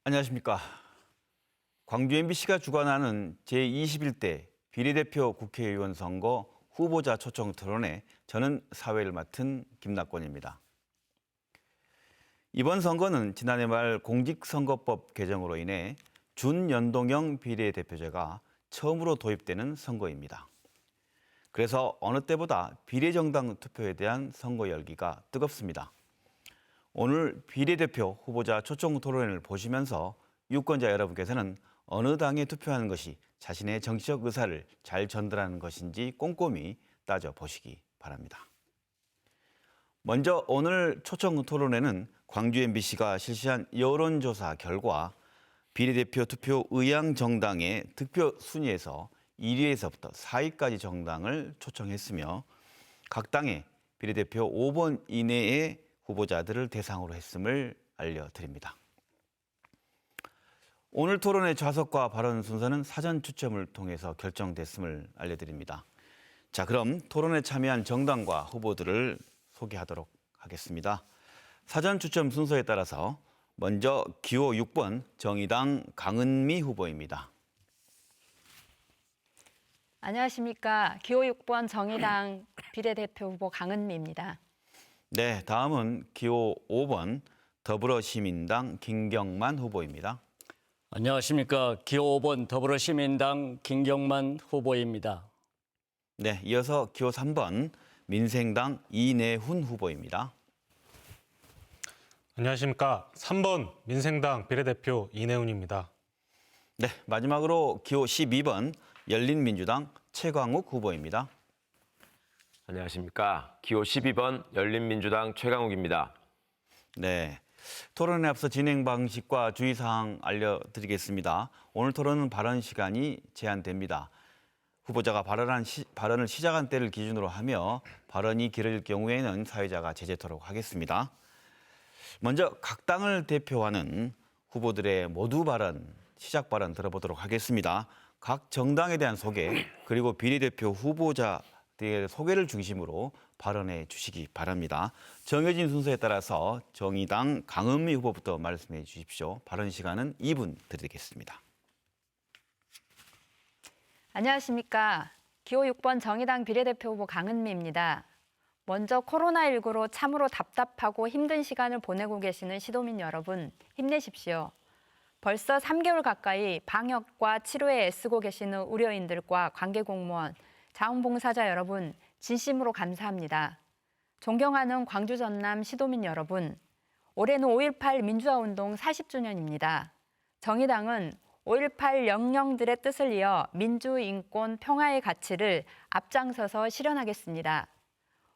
안녕하십니까. 광주 MBC가 주관하는 제21대 비례대표 국회의원 선거 후보자 초청 토론에 저는 사회를 맡은 김낙권입니다. 이번 선거는 지난해 말 공직선거법 개정으로 인해 준연동형 비례대표제가 처음으로 도입되는 선거입니다. 그래서 어느 때보다 비례정당 투표에 대한 선거 열기가 뜨겁습니다. 오늘 비례대표 후보자 초청 토론을 보시면서 유권자 여러분께서는 어느 당에 투표하는 것이 자신의 정치적 의사를 잘 전달하는 것인지 꼼꼼히 따져보시기 바랍니다. 먼저 오늘 초청 토론회는 광주 MBC가 실시한 여론조사 결과 비례대표 투표 의향 정당의 득표 순위에서 1위에서부터 4위까지 정당을 초청했으며 각 당의 비례대표 5번 이내의 후보자들을 대상으로 했음을 알려드립니다. 오늘 토론의 좌석과 발언 순서는 사전 추첨을 통해서 결정됐음을 알려드립니다. 자, 그럼 토론에 참여한 정당과 후보들을 소개하도록 하겠습니다. 사전 추첨 순서에 따라서 먼저 기호 6번 정의당 강은미 후보입니다. 안녕하십니까. 기호 6번 정의당 비례대표 후보 강은미입니다. 네, 다음은 기호 5번 더불어시민당 김경만 후보입니다. 안녕하십니까. 기호 5번 더불어시민당 김경만 후보입니다. 네, 이어서 기호 3번 민생당 이내훈 후보입니다. 안녕하십니까. 3번 민생당 비례대표 이내훈입니다. 네, 마지막으로 기호 12번 열린민주당 최광욱 후보입니다. 안녕하십니까. 기호 12번 열린민주당 최강욱입니다. 네, 토론에 앞서 진행 방식과 주의사항 알려드리겠습니다. 오늘 토론은 발언 시간이 제한됩니다. 후보자가 발언을 시작한 때를 기준으로 하며 발언이 길어질 경우에는 사회자가 제재토록 하겠습니다. 먼저 각 당을 대표하는 후보들의 모두 발언, 시작 발언 들어보도록 하겠습니다. 각 정당에 대한 소개, 그리고 비례대표 후보자 의 소개를 중심으로 발언해 주시기 바랍니다. 정해진 순서에 따라서 정의당 강은미 후보부터 말씀해 주십시오. 발언 시간은 2분 드리겠습니다. 안녕하십니까. 기호 6번 정의당 비례대표 후보 강은미입니다. 먼저 코로나19로 참으로 답답하고 힘든 시간을 보내고 계시는 시도민 여러분, 힘내십시오. 벌써 3개월 가까이 방역과 치료에 애쓰고 계시는 의료인들과 관계공무원, 자원봉사자 여러분, 진심으로 감사합니다. 존경하는 광주 전남 시도민 여러분, 올해는 5.18 민주화운동 40주년입니다. 정의당은 5.18 영령들의 뜻을 이어 민주, 인권, 평화의 가치를 앞장서서 실현하겠습니다.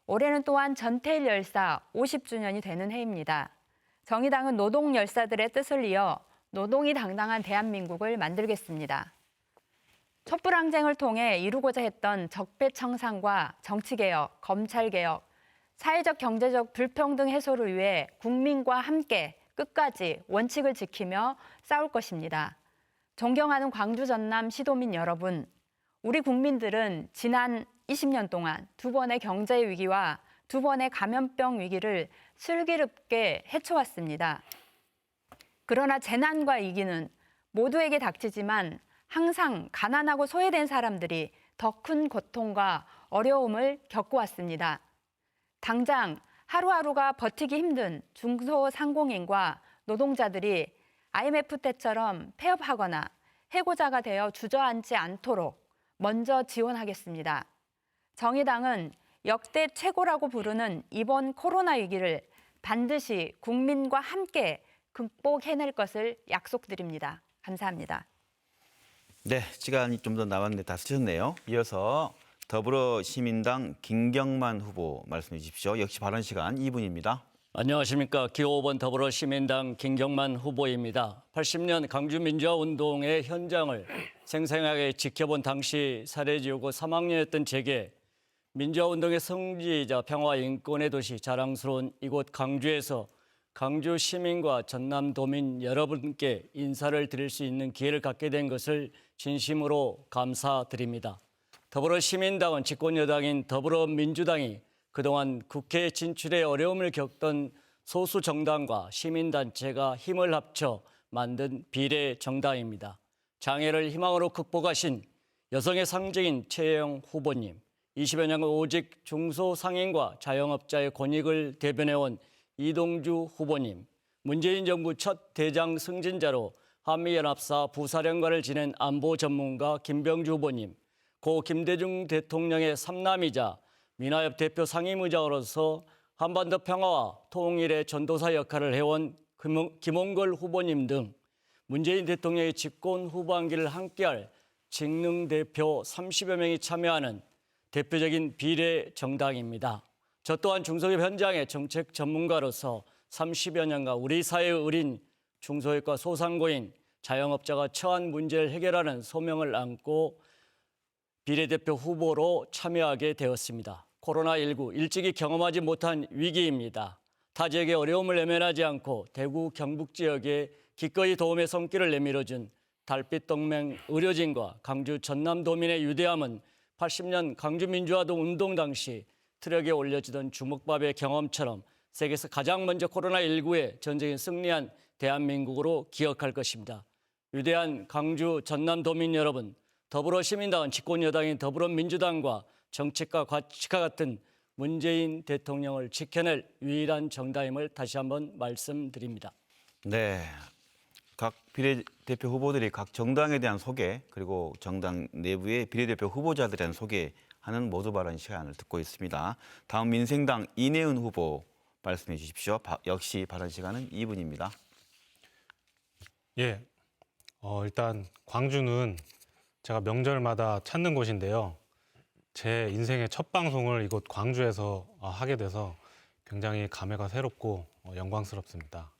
올해는 또한 전태일 열사 50주년이 되는 해입니다. 정의당은 노동 열사들의 뜻을 이어 노동이 당당한 대한민국을 만들겠습니다. 촛불항쟁을 통해 이루고자 했던 적폐청산과 정치개혁, 검찰개혁, 사회적 경제적 불평등 해소를 위해 국민과 함께 끝까지 원칙을 지키며 싸울 것입니다. 존경하는 광주 전남 시도민 여러분, 우리 국민들은 지난 20년 동안 두 번의 경제 위기와 두 번의 감염병 위기를 슬기롭게 헤쳐왔습니다. 그러나 재난과 위기는 모두에게 닥치지만 항상 가난하고 소외된 사람들이 더 큰 고통과 어려움을 겪어왔습니다. 당장 하루하루가 버티기 힘든 중소상공인과 노동자들이 IMF 때처럼 폐업하거나 해고자가 되어 주저앉지 않도록 먼저 지원하겠습니다. 정의당은 역대 최고라고 부르는 이번 코로나 위기를 반드시 국민과 함께 극복해낼 것을 약속드립니다. 감사합니다. 네, 시간이 좀 더 남았는데 다 쓰셨네요. 이어서 더불어시민당 김경만 후보 말씀해 주십시오. 역시 발언 시간 2분입니다. 안녕하십니까. 기호 5번 더불어시민당 김경만 후보입니다. 80년 광주민주화운동의 현장을 생생하게 지켜본 당시 사례지우고 3학년이었던 제게 민주화운동의 성지이자 평화 인권의 도시 자랑스러운 이곳 광주에서 광주 시민과 전남도민 여러분께 인사를 드릴 수 있는 기회를 갖게 된 것을 진심으로 감사드립니다. 더불어시민당은 집권여당인 더불어민주당이 그동안 국회 진출에 어려움을 겪던 소수 정당과 시민단체가 힘을 합쳐 만든 비례 정당입니다. 장애를 희망으로 극복하신 여성의 상징인 최혜영 후보님, 20여 년 오직 중소상인과 자영업자의 권익을 대변해온 이동주 후보님, 문재인 정부 첫 대장 승진자로 한미연합사 부사령관을 지낸 안보 전문가 김병주 후보님, 고 김대중 대통령의 삼남이자 민화협 대표 상임의장으로서 한반도 평화와 통일의 전도사 역할을 해온 김홍걸 후보님 등 문재인 대통령의 집권 후보한기를 함께할 직능 대표 30여 명이 참여하는 대표적인 비례 정당입니다. 저 또한 중소기업 현장의 정책 전문가로서 30여 년간 우리 사회의 어린 중소기업과 소상공인, 자영업자가 처한 문제를 해결하는 소명을 안고 비례대표 후보로 참여하게 되었습니다. 코로나19 일찍이 경험하지 못한 위기입니다. 타 지역의 어려움을 외면하지 않고 대구 경북 지역에 기꺼이 도움의 손길을 내밀어준 달빛동맹 의료진과 강주 전남도민의 유대함은 80년 강주민주화동 운동 당시 트럭에 올려지던 주먹밥의 경험처럼 세계에서 가장 먼저 코로나19에 전쟁에 승리한 대한민국으로 기억할 것입니다. 위대한 강주 전남도민 여러분, 더불어시민당은 집권여당인 더불어민주당과 정책과 가치가 같은 문재인 대통령을 지켜낼 유일한 정당임을 다시 한번 말씀드립니다. 네, 각 비례대표 후보들이 각 정당에 대한 소개 그리고 정당 내부의 비례대표 후보자들에 대한 소개하는 모두 발언 시간을 듣고 있습니다. 다음 민생당 이내은 후보 말씀해 주십시오. 역시 발언 시간은 2분입니다. 예, 일단 광주는 제가 명절마다 찾는 곳인데요. 제 인생의 첫 방송을 이곳 광주에서 하게 돼서 굉장히 감회가 새롭고 영광스럽습니다.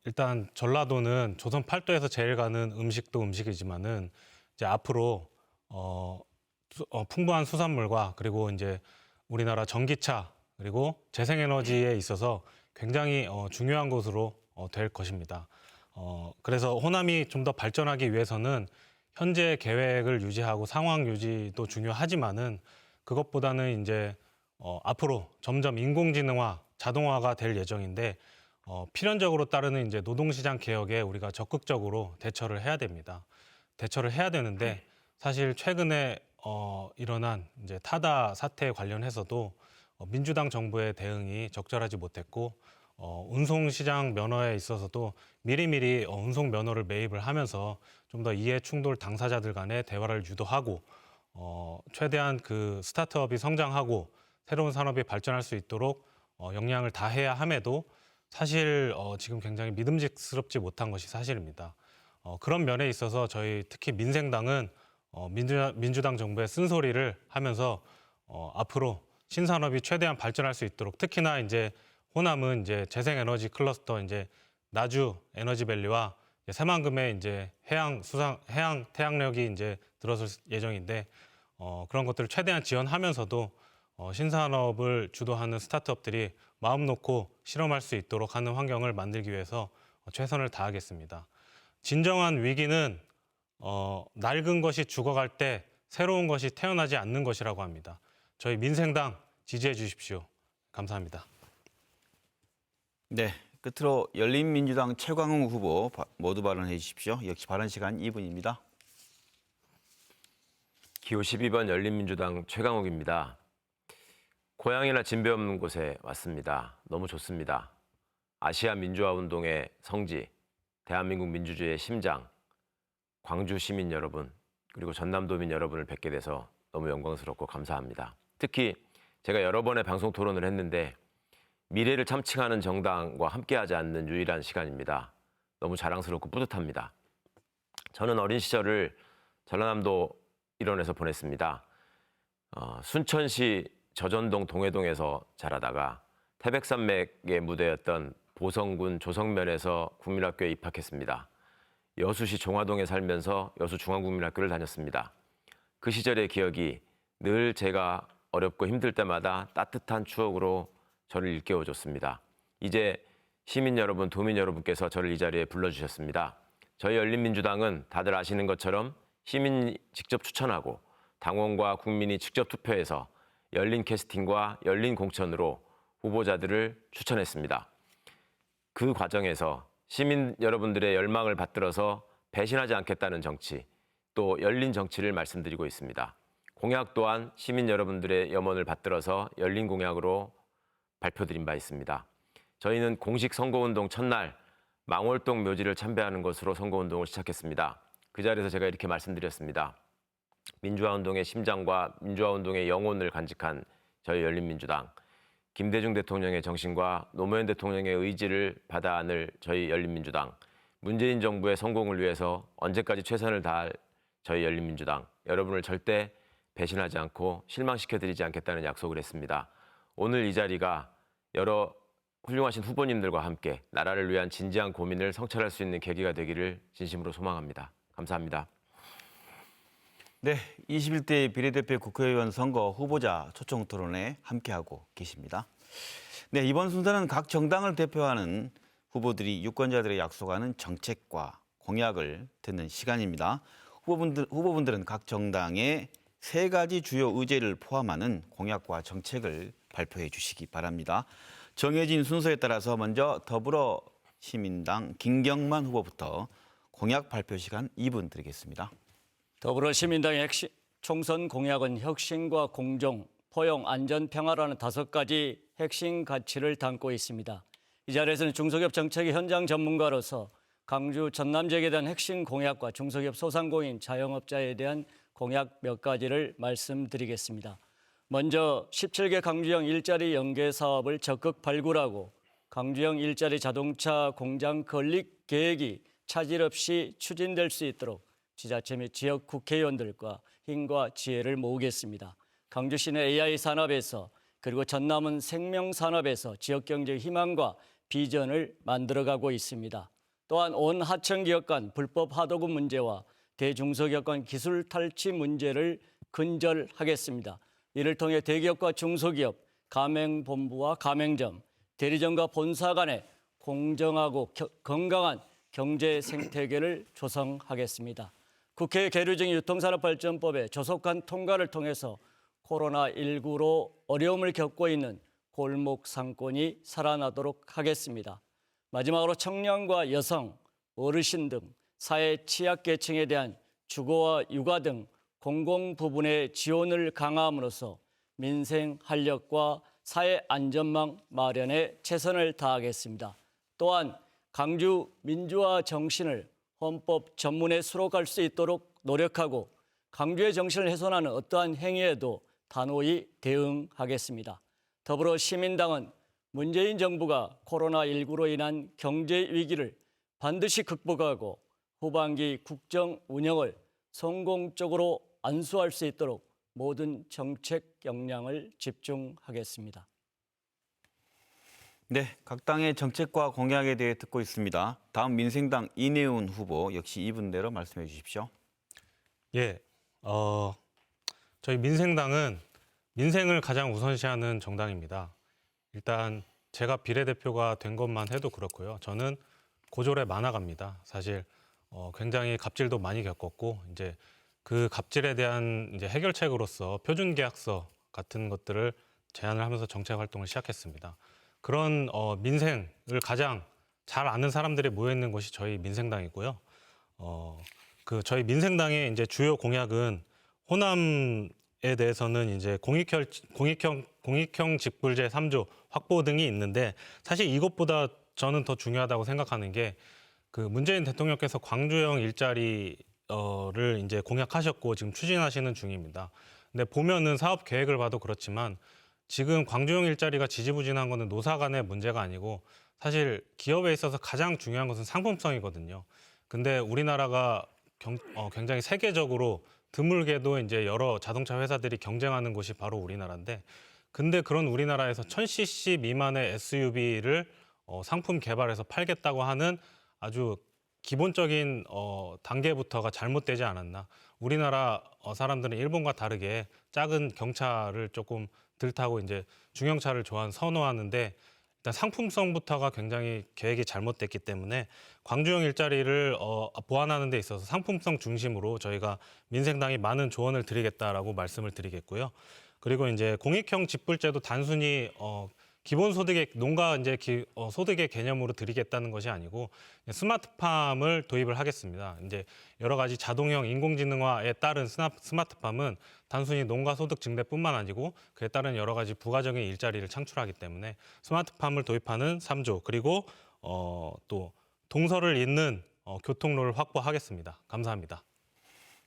일단 전라도는 조선 팔도에서 제일 가는 음식도 음식이지만은 이제 앞으로 풍부한 수산물과 그리고 이제 우리나라 전기차 그리고 재생에너지에 있어서 굉장히 중요한 곳으로 될 것입니다. 그래서 호남이 좀 더 발전하기 위해서는 현재 계획을 유지하고 상황 유지도 중요하지만은 그것보다는 이제 앞으로 점점 인공지능화, 자동화가 될 예정인데 필연적으로 따르는 이제 노동시장 개혁에 우리가 적극적으로 대처를 해야 됩니다. 대처를 해야 되는데 사실 최근에 일어난 이제 타다 사태에 관련해서도 민주당 정부의 대응이 적절하지 못했고 운송시장 면허에 있어서도 미리미리 운송 면허를 매입을 하면서 좀 더 이해 충돌 당사자들 간의 대화를 유도하고 최대한 그 스타트업이 성장하고 새로운 산업이 발전할 수 있도록 역량을 다해야 함에도 사실 지금 굉장히 믿음직스럽지 못한 것이 사실입니다. 그런 면에 있어서 저희 특히 민생당은 민주당 정부의 쓴소리를 하면서 앞으로 신산업이 최대한 발전할 수 있도록 특히나 이제 호남은 이제 재생에너지 클러스터 이제 나주 에너지밸리와 새만금의 이제 해양 태양력이 이제 들어설 예정인데 그런 것들을 최대한 지원하면서도 신산업을 주도하는 스타트업들이 마음 놓고 실험할 수 있도록 하는 환경을 만들기 위해서 최선을 다하겠습니다. 진정한 위기는 낡은 것이 죽어갈 때 새로운 것이 태어나지 않는 것이라고 합니다. 저희 민생당 지지해 주십시오. 감사합니다. 네, 끝으로 열린민주당 최광웅 후보 모두 발언해 주십시오. 역시 발언 시간 2분입니다. 기호 12번 열린민주당 최강욱입니다. 고향이나 진배 없는 곳에 왔습니다. 너무 좋습니다. 아시아 민주화 운동의 성지, 대한민국 민주주의의 심장, 광주 시민 여러분, 그리고 전남도민 여러분을 뵙게 돼서 너무 영광스럽고 감사합니다. 특히 제가 여러 번의 방송 토론을 했는데 미래를 참칭하는 정당과 함께하지 않는 유일한 시간입니다. 너무 자랑스럽고 뿌듯합니다. 저는 어린 시절을 전라남도 일원에서 보냈습니다. 순천시 저전동 동해동에서 자라다가 태백산맥의 무대였던 보성군 조성면에서 국민학교에 입학했습니다. 여수시 종화동에 살면서 여수중앙국민학교를 다녔습니다. 그 시절의 기억이 늘 제가 어렵고 힘들 때마다 따뜻한 추억으로 저를 일깨워줬습니다. 이제 시민 여러분, 도민 여러분께서 저를 이 자리에 불러주셨습니다. 저희 열린민주당은 다들 아시는 것처럼 시민이 직접 추천하고 당원과 국민이 직접 투표해서 열린 캐스팅과 열린 공천으로 후보자들을 추천했습니다. 그 과정에서 시민 여러분들의 열망을 받들어서 배신하지 않겠다는 정치, 또 열린 정치를 말씀드리고 있습니다. 공약 또한 시민 여러분들의 염원을 받들어서 열린 공약으로 발표드린 바 있습니다. 저희는 공식 선거운동 첫날 망월동 묘지를 참배하는 것으로 선거운동을 시작했습니다. 그 자리에서 제가 이렇게 말씀드렸습니다. 민주화운동의 심장과 민주화운동의 영혼을 간직한 저희 열린민주당, 김대중 대통령의 정신과 노무현 대통령의 의지를 받아 안을 저희 열린민주당, 문재인 정부의 성공을 위해서 언제까지 최선을 다할 저희 열린민주당, 여러분을 절대 배신하지 않고 실망시켜드리지 않겠다는 약속을 했습니다. 오늘 이 자리가 여러 훌륭하신 후보님들과 함께 나라를 위한 진지한 고민을 성찰할 수 있는 계기가 되기를 진심으로 소망합니다. 감사합니다. 네, 21대 비례대표 국회의원 선거 후보자 초청 토론에 함께하고 계십니다. 네, 이번 순서는 각 정당을 대표하는 후보들이 유권자들의 약속하는 정책과 공약을 듣는 시간입니다. 후보분들은 각 정당의 3가지 주요 의제를 포함하는 공약과 정책을 발표해 주시기 바랍니다. 정해진 순서에 따라서 먼저 더불어시민당 김경만 후보부터 공약 발표 시간 2분 드리겠습니다. 더불어시민당의 총선 공약은 혁신과 공정, 포용, 안전, 평화라는 5가지 핵심 가치를 담고 있습니다. 이 자리에서는 중소기업 정책의 현장 전문가로서 강주 전남 지역에 대한 핵심 공약과 중소기업 소상공인, 자영업자에 대한 공약 몇 가지를 말씀드리겠습니다. 먼저 17개 강주형 일자리 연계 사업을 적극 발굴하고 강주형 일자리 자동차 공장 건립 계획이 차질 없이 추진될 수 있도록 지자체 및 지역 국회의원들과 힘과 지혜를 모으겠습니다. 강주시내 AI 산업에서 그리고 전남은 생명산업에서 지역경제 희망과 비전을 만들어가고 있습니다. 또한 온 하청기업 간 불법 하도급 문제와 대중소기업 간 기술 탈취 문제를 근절하겠습니다. 이를 통해 대기업과 중소기업, 가맹본부와 가맹점, 대리점과 본사 간의 공정하고 건강한 경제 생태계를 조성하겠습니다. 국회 계류 중인 유통산업발전법의 조속한 통과를 통해서 코로나19로 어려움을 겪고 있는 골목 상권이 살아나도록 하겠습니다. 마지막으로 청년과 여성, 어르신 등 사회 취약계층에 대한 주거와 육아 등 공공 부분의 지원을 강화함으로써 민생 활력과 사회 안전망 마련에 최선을 다하겠습니다. 또한 강주 민주화 정신을 헌법 전문에 수록할 수 있도록 노력하고 강주의 정신을 훼손하는 어떠한 행위에도 단호히 대응하겠습니다. 더불어 시민당은 문재인 정부가 코로나19로 인한 경제 위기를 반드시 극복하고 후반기 국정 운영을 성공적으로 안수할 수 있도록 모든 정책 역량을 집중하겠습니다. 네, 각 당의 정책과 공약에 대해 듣고 있습니다. 다음 민생당 이내훈 후보 역시 2분대로 말씀해 주십시오. 예, 저희 민생당은 민생을 가장 우선시하는 정당입니다. 일단 제가 비례대표가 된 것만 해도 그렇고요. 저는 고졸에 많아갑니다. 사실 굉장히 갑질도 많이 겪었고 이제 그 갑질에 대한 이제 해결책으로서 표준계약서 같은 것들을 제안을 하면서 정책 활동을 시작했습니다. 그런 민생을 가장 잘 아는 사람들이 모여 있는 곳이 저희 민생당이고요. 저희 민생당의 이제 주요 공약은 호남에 대해서는 이제 공익형 직불제 3조 확보 등이 있는데 사실 이것보다 저는 더 중요하다고 생각하는 게 그 문재인 대통령께서 광주형 일자리를 이제 공약하셨고 지금 추진하시는 중입니다. 근데 보면은 사업 계획을 봐도 그렇지만 지금 광주형 일자리가 지지부진한 거는 노사 간의 문제가 아니고 사실 기업에 있어서 가장 중요한 것은 상품성이거든요. 근데 우리나라가 굉장히 세계적으로 드물게도 이제 여러 자동차 회사들이 경쟁하는 곳이 바로 우리나라인데 근데 그런 우리나라에서 1000cc 미만의 SUV를 상품 개발해서 팔겠다고 하는 아주 기본적인 단계부터가 잘못되지 않았나. 우리나라 사람들은 일본과 다르게 작은 경차를 조금 들 타고 이제 중형차를 선호하는데 일단 상품성부터가 굉장히 계획이 잘못됐기 때문에 광주형 일자리를 보완하는 데 있어서 상품성 중심으로 저희가 민생당이 많은 조언을 드리겠다라고 말씀을 드리겠고요. 그리고 이제 공익형 직불제도 단순히 기본소득의 농가 소득의 개념으로 드리겠다는 것이 아니고 스마트팜을 도입을 하겠습니다. 이제 여러 가지 자동형 인공지능화에 따른 스마트팜은 단순히 농가 소득 증대뿐만 아니고 그에 따른 여러 가지 부가적인 일자리를 창출하기 때문에 스마트팜을 도입하는 3조 그리고 또 동서를 잇는 교통로를 확보하겠습니다. 감사합니다.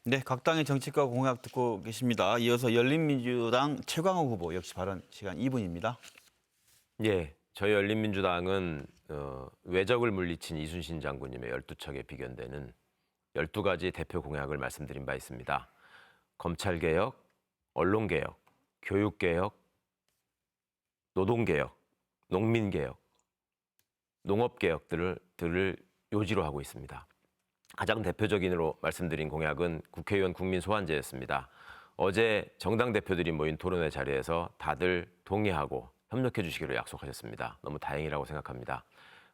네, 각 당의 정책과 공약 듣고 계십니다. 이어서 열린민주당 최광욱 후보 역시 발언 시간 2분입니다. 예, 저희 열린민주당은 외적을 물리친 이순신 장군님의 12척에 비견되는 12가지 대표 공약을 말씀드린 바 있습니다. 검찰개혁, 언론개혁, 교육개혁, 노동개혁, 농민개혁, 농업개혁들을 요지로 하고 있습니다. 가장 대표적인으로 말씀드린 공약은 국회의원 국민소환제였습니다. 어제 정당 대표들이 모인 토론회 자리에서 다들 동의하고 협력해 주시기로 약속하셨습니다. 너무 다행이라고 생각합니다.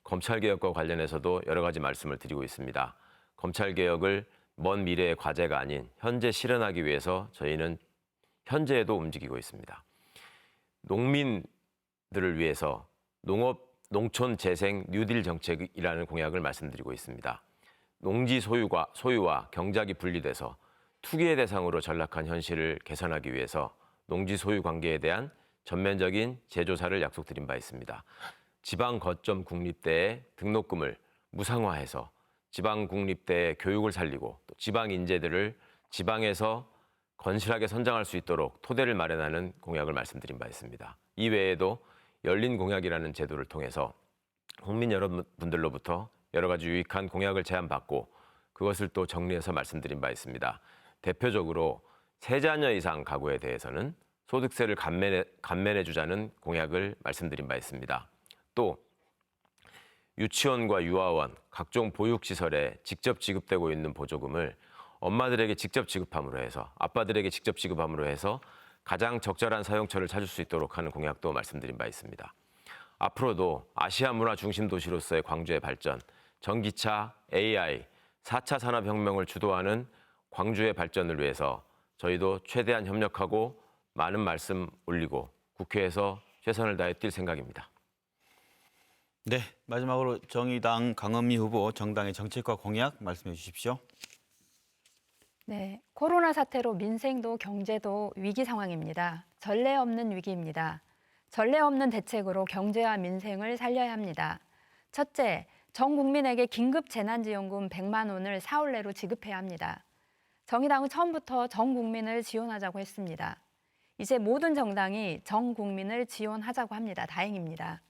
검찰개혁과 관련해서도 여러 가지 말씀을 드리고 있습니다. 검찰개혁을 먼 미래의 과제가 아닌 현재 실현하기 위해서 저희는 현재에도 움직이고 있습니다. 농민들을 위해서 농촌 재생 뉴딜 정책이라는 공약을 말씀드리고 있습니다. 농지 소유와 경작이 분리돼서 투기의 대상으로 전락한 현실을 개선하기 위해서 농지 소유 관계에 대한 전면적인 재조사를 약속드린 바 있습니다. 지방 거점 국립대의 등록금을 무상화해서 지방 국립대의 교육을 살리고 또 지방 인재들을 지방에서 건실하게 선장할 수 있도록 토대를 마련하는 공약을 말씀드린 바 있습니다. 이외에도 열린 공약이라는 제도를 통해서 국민 여러분들로부터 여러 가지 유익한 공약을 제안받고 그것을 또 정리해서 말씀드린 바 있습니다. 대표적으로 3자녀 이상 가구에 대해서는 소득세를 감면해주자는 공약을 말씀드린 바 있습니다. 또 유치원과 유아원, 각종 보육시설에 직접 지급되고 있는 보조금을 엄마들에게 직접 지급함으로 해서 아빠들에게 직접 지급함으로 해서 가장 적절한 사용처를 찾을 수 있도록 하는 공약도 말씀드린 바 있습니다. 앞으로도 아시아 문화 중심 도시로서의 광주의 발전, 전기차, AI, 4차 산업혁명을 주도하는 광주의 발전을 위해서 저희도 최대한 협력하고 많은 말씀 올리고 국회에서 최선을 다해 뛸 생각입니다. 네, 마지막으로 정의당 강은미 후보 정당의 정책과 공약 말씀해 주십시오. 네, 코로나 사태로 민생도 경제도 위기 상황입니다. 전례 없는 위기입니다. 전례 없는 대책으로 경제와 민생을 살려야 합니다. 첫째, 전 국민에게 긴급 재난지원금 100만 원을 사흘 내로 지급해야 합니다. 정의당은 처음부터 전 국민을 지원하자고 했습니다. 이제 모든 정당이 전 국민을 지원하자고 합니다. 다행입니다.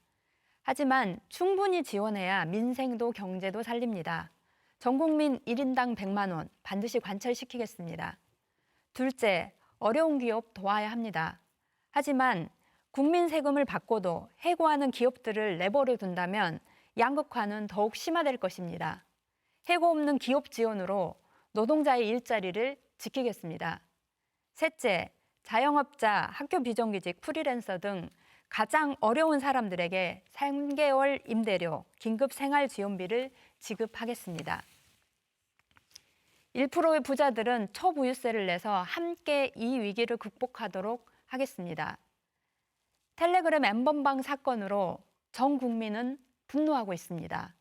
하지만 충분히 지원해야 민생도 경제도 살립니다. 전 국민 1인당 100만 원 반드시 관철시키겠습니다. 둘째, 어려운 기업 도와야 합니다. 하지만 국민 세금을 받고도 해고하는 기업들을 내버려 둔다면 양극화는 더욱 심화될 것입니다. 해고 없는 기업 지원으로 노동자의 일자리를 지키겠습니다. 셋째, 자영업자, 학교 비정규직, 프리랜서 등 가장 어려운 사람들에게 3개월 임대료, 긴급 생활지원비를 지급하겠습니다. 1%의 부자들은 초부유세를 내서 함께 이 위기를 극복하도록 하겠습니다. 텔레그램 엠번방 사건으로 전 국민은 분노하고 있습니다.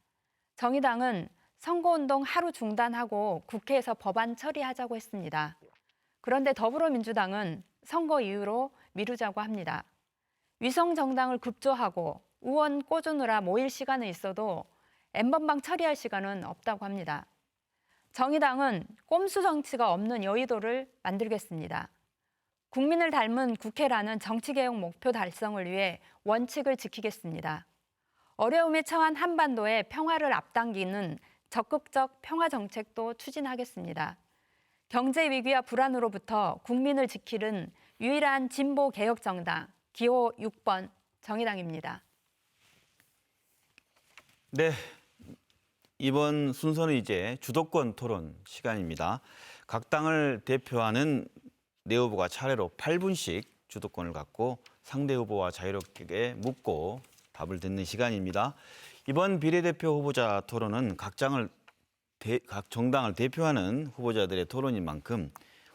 정의당은 선거운동 하루 중단하고 국회에서 법안 처리하자고 했습니다. 그런데 더불어민주당은 선거 이후로 미루자고 합니다. 위성 정당을 급조하고 의원 꽂으느라 모일 시간은 있어도 N번방 처리할 시간은 없다고 합니다. 정의당은 꼼수 정치가 없는 여의도를 만들겠습니다. 국민을 닮은 국회라는 정치개혁 목표 달성을 위해 원칙을 지키겠습니다. 어려움에 처한 한반도의 평화를 앞당기는 적극적 평화 정책도 추진하겠습니다. 경제 위기와 불안으로부터 국민을 지키는 유일한 진보 개혁 정당 기호 6번 정의당입니다. 네, 이번 순서는 이제 주도권 토론 시간입니다. 각 당을 대표하는 네 후보가 차례로 8분씩 주도권을 갖고 상대 후보와 자유롭게 묻고 답을 듣는 시간입니다. 이번 비례대표 후보자 토론은 각 정당을 대표하는 후보자들의 토론인 만큼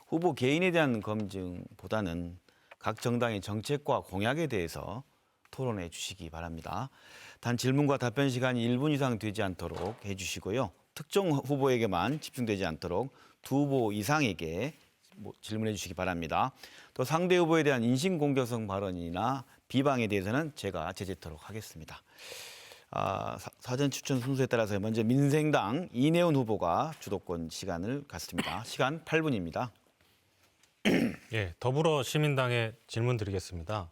후보 개인에 대한 검증보다는 각 정당의 정책과 공약에 대해서 토론해 주시기 바랍니다. 단 질문과 답변 시간이 1분 이상 되지 않도록 해주시고요. 특정 후보에게만 집중되지 않도록 두 후보 이상에게 질문해 주시기 바랍니다. 또 상대 후보에 대한 인신공격성 발언이나 비방에 대해서는 제가 제재토록 하겠습니다. 사전 추천 순서에 따라서 먼저 민생당 이내훈 후보가 주도권 시간을 갖습니다. 시간 8분입니다. 예, 더불어시민당에 질문 드리겠습니다.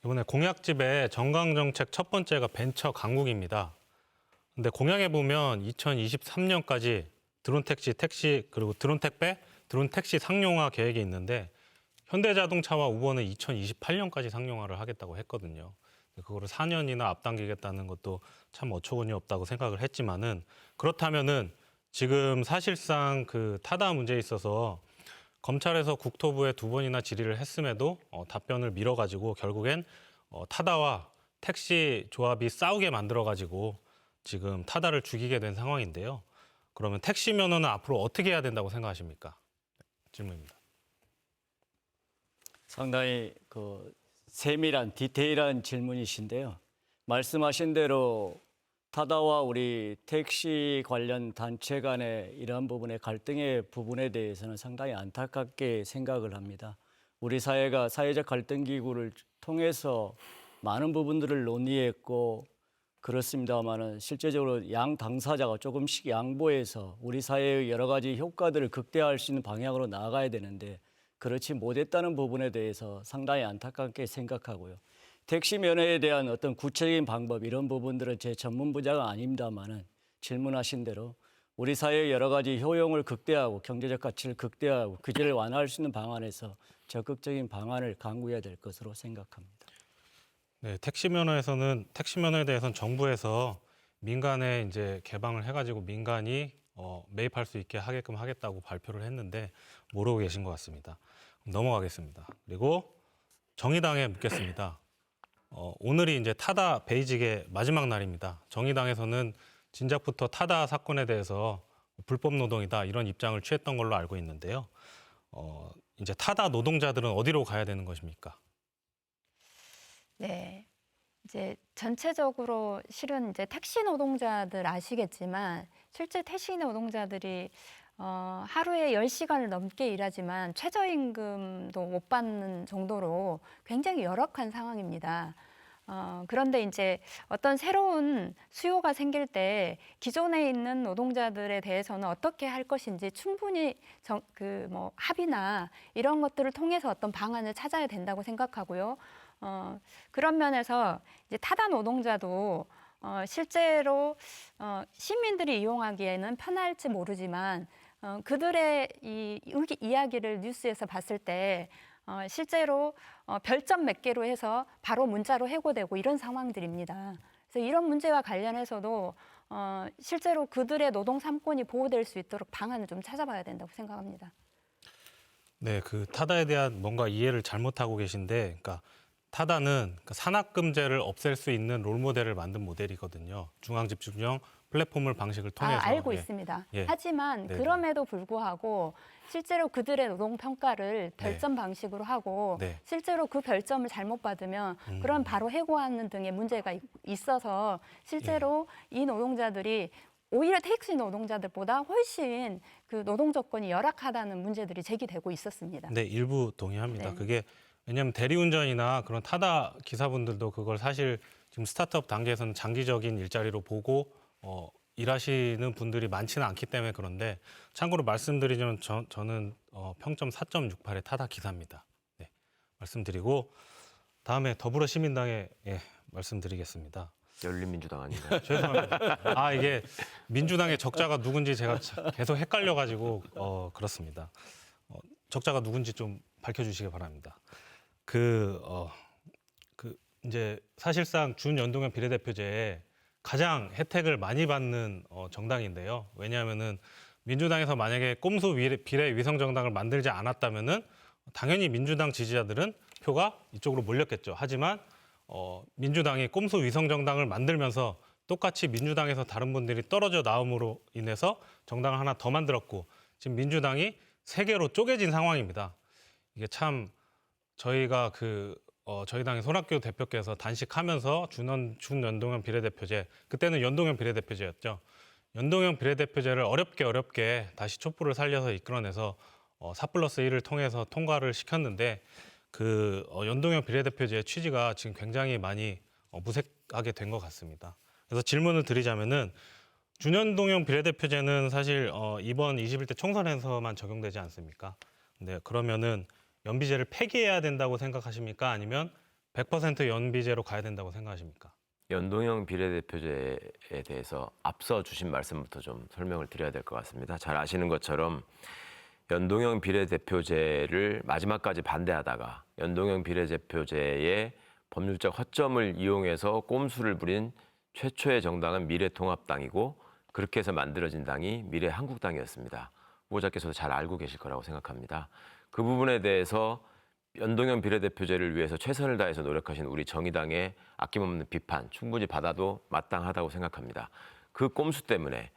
이번에 공약집에 정강정책 첫 번째가 벤처 강국입니다. 근데 공약에 보면 2023년까지 택시 그리고 택배, 택시 상용화 계획이 있는데 현대자동차와 우버는 2028년까지 상용화를 하겠다고 했거든요. 그거를 4년이나 앞당기겠다는 것도 참 어처구니 없다고 생각을 했지만은 그렇다면은 지금 사실상 그 타다 문제에 있어서 검찰에서 국토부에 2번이나 질의를 했음에도 답변을 미뤄가지고 결국엔 타다와 택시 조합이 싸우게 만들어가지고 지금 타다를 죽이게 된 상황인데요. 그러면 택시 면허는 앞으로 어떻게 해야 된다고 생각하십니까? 질문입니다. 상당히 세밀한 디테일한 질문이신데요. 말씀하신 대로 타다와 우리 택시 관련 단체 간의 이러한 부분의 갈등의 부분에 대해서는 상당히 안타깝게 생각을 합니다. 우리 사회가 사회적 갈등 기구를 통해서 많은 부분들을 논의했고 그렇습니다만은 실제적으로 양 당사자가 조금씩 양보해서 우리 사회의 여러 가지 효과들을 극대화할 수 있는 방향으로 나아가야 되는데 그렇지 못했다는 부분에 대해서 상당히 안타깝게 생각하고요. 택시 면허에 대한 어떤 구체적인 방법 이런 부분들은 제 전문 분야가 아닙니다만은 질문하신 대로 우리 사회의 여러 가지 효용을 극대화하고 경제적 가치를 극대화하고 규제를 완화할 수 있는 방안에서 적극적인 방안을 강구해야 될 것으로 생각합니다. 네, 택시 면허에 대해서는 정부에서 민간에 이제 개방을 해가지고 민간이 매입할 수 있게 하게끔 하겠다고 발표를 했는데 모르고 계신 것 같습니다. 넘어가겠습니다. 그리고 정의당에 묻겠습니다. 오늘이 이제 타다 베이직의 마지막 날입니다. 정의당에서는 진작부터 타다 사건에 대해서 불법 노동이다 이런 입장을 취했던 걸로 알고 있는데요. 이제 타다 노동자들은 어디로 가야 되는 것입니까? 네. 이제 전체적으로 실은 이제 택시 노동자들 아시겠지만 실제 택시 노동자들이 하루에 10시간을 넘게 일하지만 최저임금도 못 받는 정도로 굉장히 열악한 상황입니다. 그런데 이제 어떤 새로운 수요가 생길 때 기존에 있는 노동자들에 대해서는 어떻게 할 것인지 충분히 합의나 이런 것들을 통해서 어떤 방안을 찾아야 된다고 생각하고요. 그런 면에서 이제 타다 노동자도 실제로 시민들이 이용하기에는 편할지 모르지만 그들의 이야기를 뉴스에서 봤을 때 실제로 별점 몇 개로 해서 바로 문자로 해고되고 이런 상황들입니다. 그래서 이런 문제와 관련해서도 실제로 그들의 노동 3권이 보호될 수 있도록 방안을 좀 찾아봐야 된다고 생각합니다. 네, 그 타다에 대한 뭔가 이해를 잘못하고 계신데, 그러니까 타다는 산악금제를 없앨 수 있는 롤모델을 만든 모델이거든요. 중앙집중형 플랫폼을 방식을 통해서. 알고 있습니다. 하지만 네네. 그럼에도 불구하고 실제로 그들의 노동 평가를 별점 방식으로 하고 실제로 그 별점을 잘못 받으면 그럼 바로 해고하는 등의 문제가 있어서 실제로 이 노동자들이 오히려 택시 노동자들보다 훨씬 그 노동 조건이 열악하다는 문제들이 제기되고 있었습니다. 네, 일부 동의합니다. 네. 그게 왜냐하면 대리운전이나 그런 타다 기사분들도 그걸 사실 지금 스타트업 단계에서는 장기적인 일자리로 보고 일하시는 분들이 많지는 않기 때문에 그런데 참고로 말씀드리자면 저는 평점 4.68의 타다 기사입니다. 네, 말씀드리고 다음에 더불어시민당에 말씀드리겠습니다. 열린민주당 아닌가요? 죄송합니다. 이게 민주당의 적자가 누군지 제가 계속 헷갈려가지고 그렇습니다. 적자가 누군지 좀 밝혀주시기 바랍니다. 이제 사실상 준연동형 비례대표제에 가장 혜택을 많이 받는 정당인데요. 왜냐하면은 민주당에서 만약에 꼼수 비례 위성 정당을 만들지 않았다면은 당연히 민주당 지지자들은 표가 이쪽으로 몰렸겠죠. 하지만 민주당이 꼼수 위성 정당을 만들면서 똑같이 민주당에서 다른 분들이 떨어져 나옴으로 인해서 정당을 하나 더 만들었고 지금 민주당이 3개로 쪼개진 상황입니다. 이게 참 저희가 저희 당의 손학규 대표께서 단식하면서 준연동형 비례대표제, 그때는 연동형 비례대표제였죠. 연동형 비례대표제를 어렵게 다시 촛불을 살려서 이끌어내서 4+1을 통해서 통과를 시켰는데 그 연동형 비례대표제의 취지가 지금 굉장히 많이 무색하게 된 것 같습니다. 그래서 질문을 드리자면은 준연동형 비례대표제는 사실 이번 21대 총선에서만 적용되지 않습니까? 근데 그러면은 연비제를 폐기해야 된다고 생각하십니까? 아니면 100% 연비제로 가야 된다고 생각하십니까? 연동형 비례대표제에 대해서 앞서 주신 말씀부터 좀 설명을 드려야 될 것 같습니다. 잘 아시는 것처럼 연동형 비례대표제를 마지막까지 반대하다가 연동형 비례대표제의 법률적 허점을 이용해서 꼼수를 부린 최초의 정당은 미래통합당이고 그렇게 해서 만들어진 당이 미래한국당이었습니다. 후보자께서도 잘 알고 계실 거라고 생각합니다. 그 부분에 대해서 연동형 비례대표제를 위해서 최선을 다해서 노력하신 우리 정의당의 아낌없는 비판 충분히 받아도 마땅하다고 생각합니다. 그 꼼수 때문에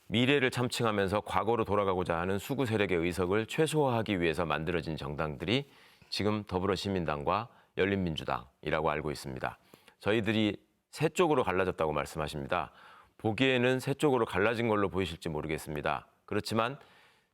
미래를 참칭하면서 과거로 돌아가고자 하는 수구 세력의 의석을 최소화하기 위해서 만들어진 정당들이 지금 더불어시민당과 열린민주당이라고 알고 있습니다. 저희들이 세 쪽으로 갈라졌다고 말씀하십니다. 보기에는 세 쪽으로 갈라진 걸로 보이실지 모르겠습니다. 그렇지만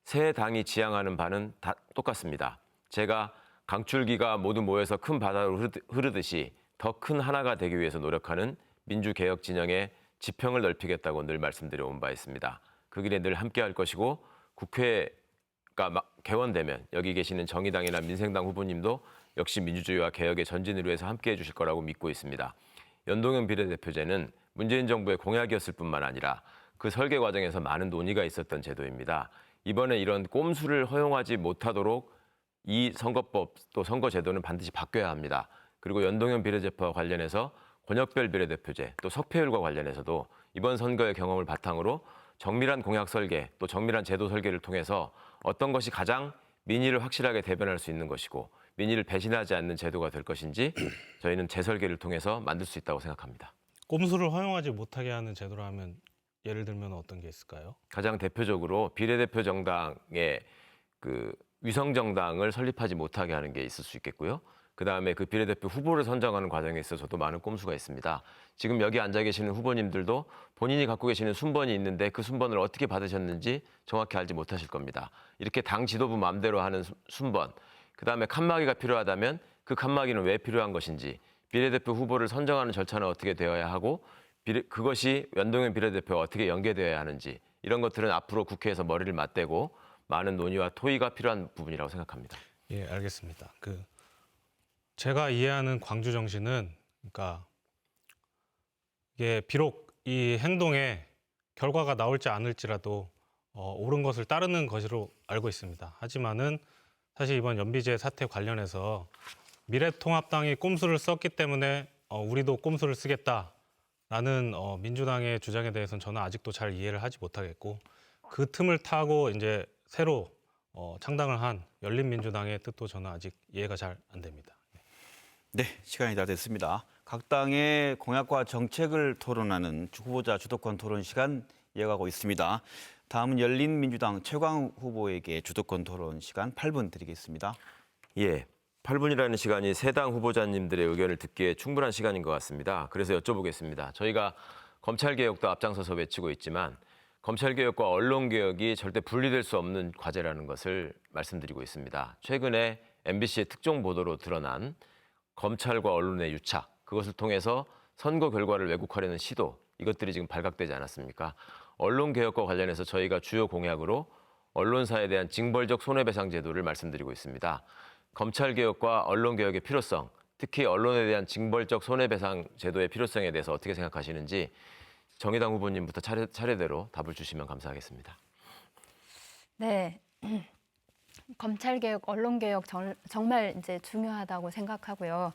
세 당이 지향하는 바는 다 똑같습니다. 제가 강줄기가 모두 모여서 큰 바다로 흐르듯이 더 큰 하나가 되기 위해서 노력하는 민주개혁 진영의 지평을 넓히겠다고 늘 말씀드려온 바 있습니다. 그 길에 늘 함께할 것이고 국회가 개원되면 여기 계시는 정의당이나 민생당 후보님도 역시 민주주의와 개혁의 전진을 위해서 함께해 주실 거라고 믿고 있습니다. 연동형 비례대표제는 문재인 정부의 공약이었을 뿐만 아니라 그 설계 과정에서 많은 논의가 있었던 제도입니다. 이번에 이런 꼼수를 허용하지 못하도록 이 선거법 또 선거제도는 반드시 바뀌어야 합니다. 그리고 연동형 비례대표와 관련해서 권역별 비례대표제 또 석패율과 관련해서도 이번 선거의 경험을 바탕으로 정밀한 공약 설계 또 정밀한 제도 설계를 통해서 어떤 것이 가장 민의를 확실하게 대변할 수 있는 것이고 민의를 배신하지 않는 제도가 될 것인지 저희는 재설계를 통해서 만들 수 있다고 생각합니다. 꼼수를 허용하지 못하게 하는 제도라면 예를 들면 어떤 게 있을까요? 가장 대표적으로 비례대표 정당의 위성 정당을 설립하지 못하게 하는 게 있을 수 있겠고요. 그다음에 그 비례대표 후보를 선정하는 과정에 있어서도 많은 꼼수가 있습니다. 지금 여기 앉아 계시는 후보님들도 본인이 갖고 계시는 순번이 있는데 그 순번을 어떻게 받으셨는지 정확히 알지 못하실 겁니다. 이렇게 당 지도부 마음대로 하는 순번, 그다음에 칸막이가 필요하다면 그 칸막이는 왜 필요한 것인지, 비례대표 후보를 선정하는 절차는 어떻게 되어야 하고 그것이 연동형 비례대표와 어떻게 연계되어야 하는지 이런 것들은 앞으로 국회에서 머리를 맞대고 많은 논의와 토의가 필요한 부분이라고 생각합니다. 예, 알겠습니다. 제가 이해하는 광주 정신은 그러니까 이게 비록 이 행동에 결과가 나올지 않을지라도 옳은 것을 따르는 것으로 알고 있습니다. 하지만은 사실 이번 연비제 사태 관련해서 미래통합당이 꼼수를 썼기 때문에 우리도 꼼수를 쓰겠다라는 민주당의 주장에 대해서는 저는 아직도 잘 이해를 하지 못하겠고 그 틈을 타고 이제 새로 창당을 한 열린민주당의 뜻도 저는 아직 이해가 잘 안 됩니다. 네, 시간이 다 됐습니다. 각 당의 공약과 정책을 토론하는 후보자 주도권 토론 시간 이어가고 있습니다. 다음은 열린민주당 최광욱 후보에게 주도권 토론 시간 8분 드리겠습니다. 예, 8분이라는 시간이 세 당 후보자님들의 의견을 듣기에 충분한 시간인 것 같습니다. 그래서 여쭤보겠습니다. 저희가 검찰개혁도 앞장서서 외치고 있지만 검찰개혁과 언론개혁이 절대 분리될 수 없는 과제라는 것을 말씀드리고 있습니다. 최근에 MBC의 특종 보도로 드러난 검찰과 언론의 유착, 그것을 통해서 선거 결과를 왜곡하려는 시도, 이것들이 지금 발각되지 않았습니까? 언론개혁과 관련해서 저희가 주요 공약으로 언론사에 대한 징벌적 손해배상 제도를 말씀드리고 있습니다. 검찰개혁과 언론개혁의 필요성, 특히 언론에 대한 징벌적 손해배상 제도의 필요성에 대해서 어떻게 생각하시는지 정의당 후보님부터 차례대로 답을 주시면 감사하겠습니다. 네. 검찰개혁, 언론개혁 정말 이제 중요하다고 생각하고요.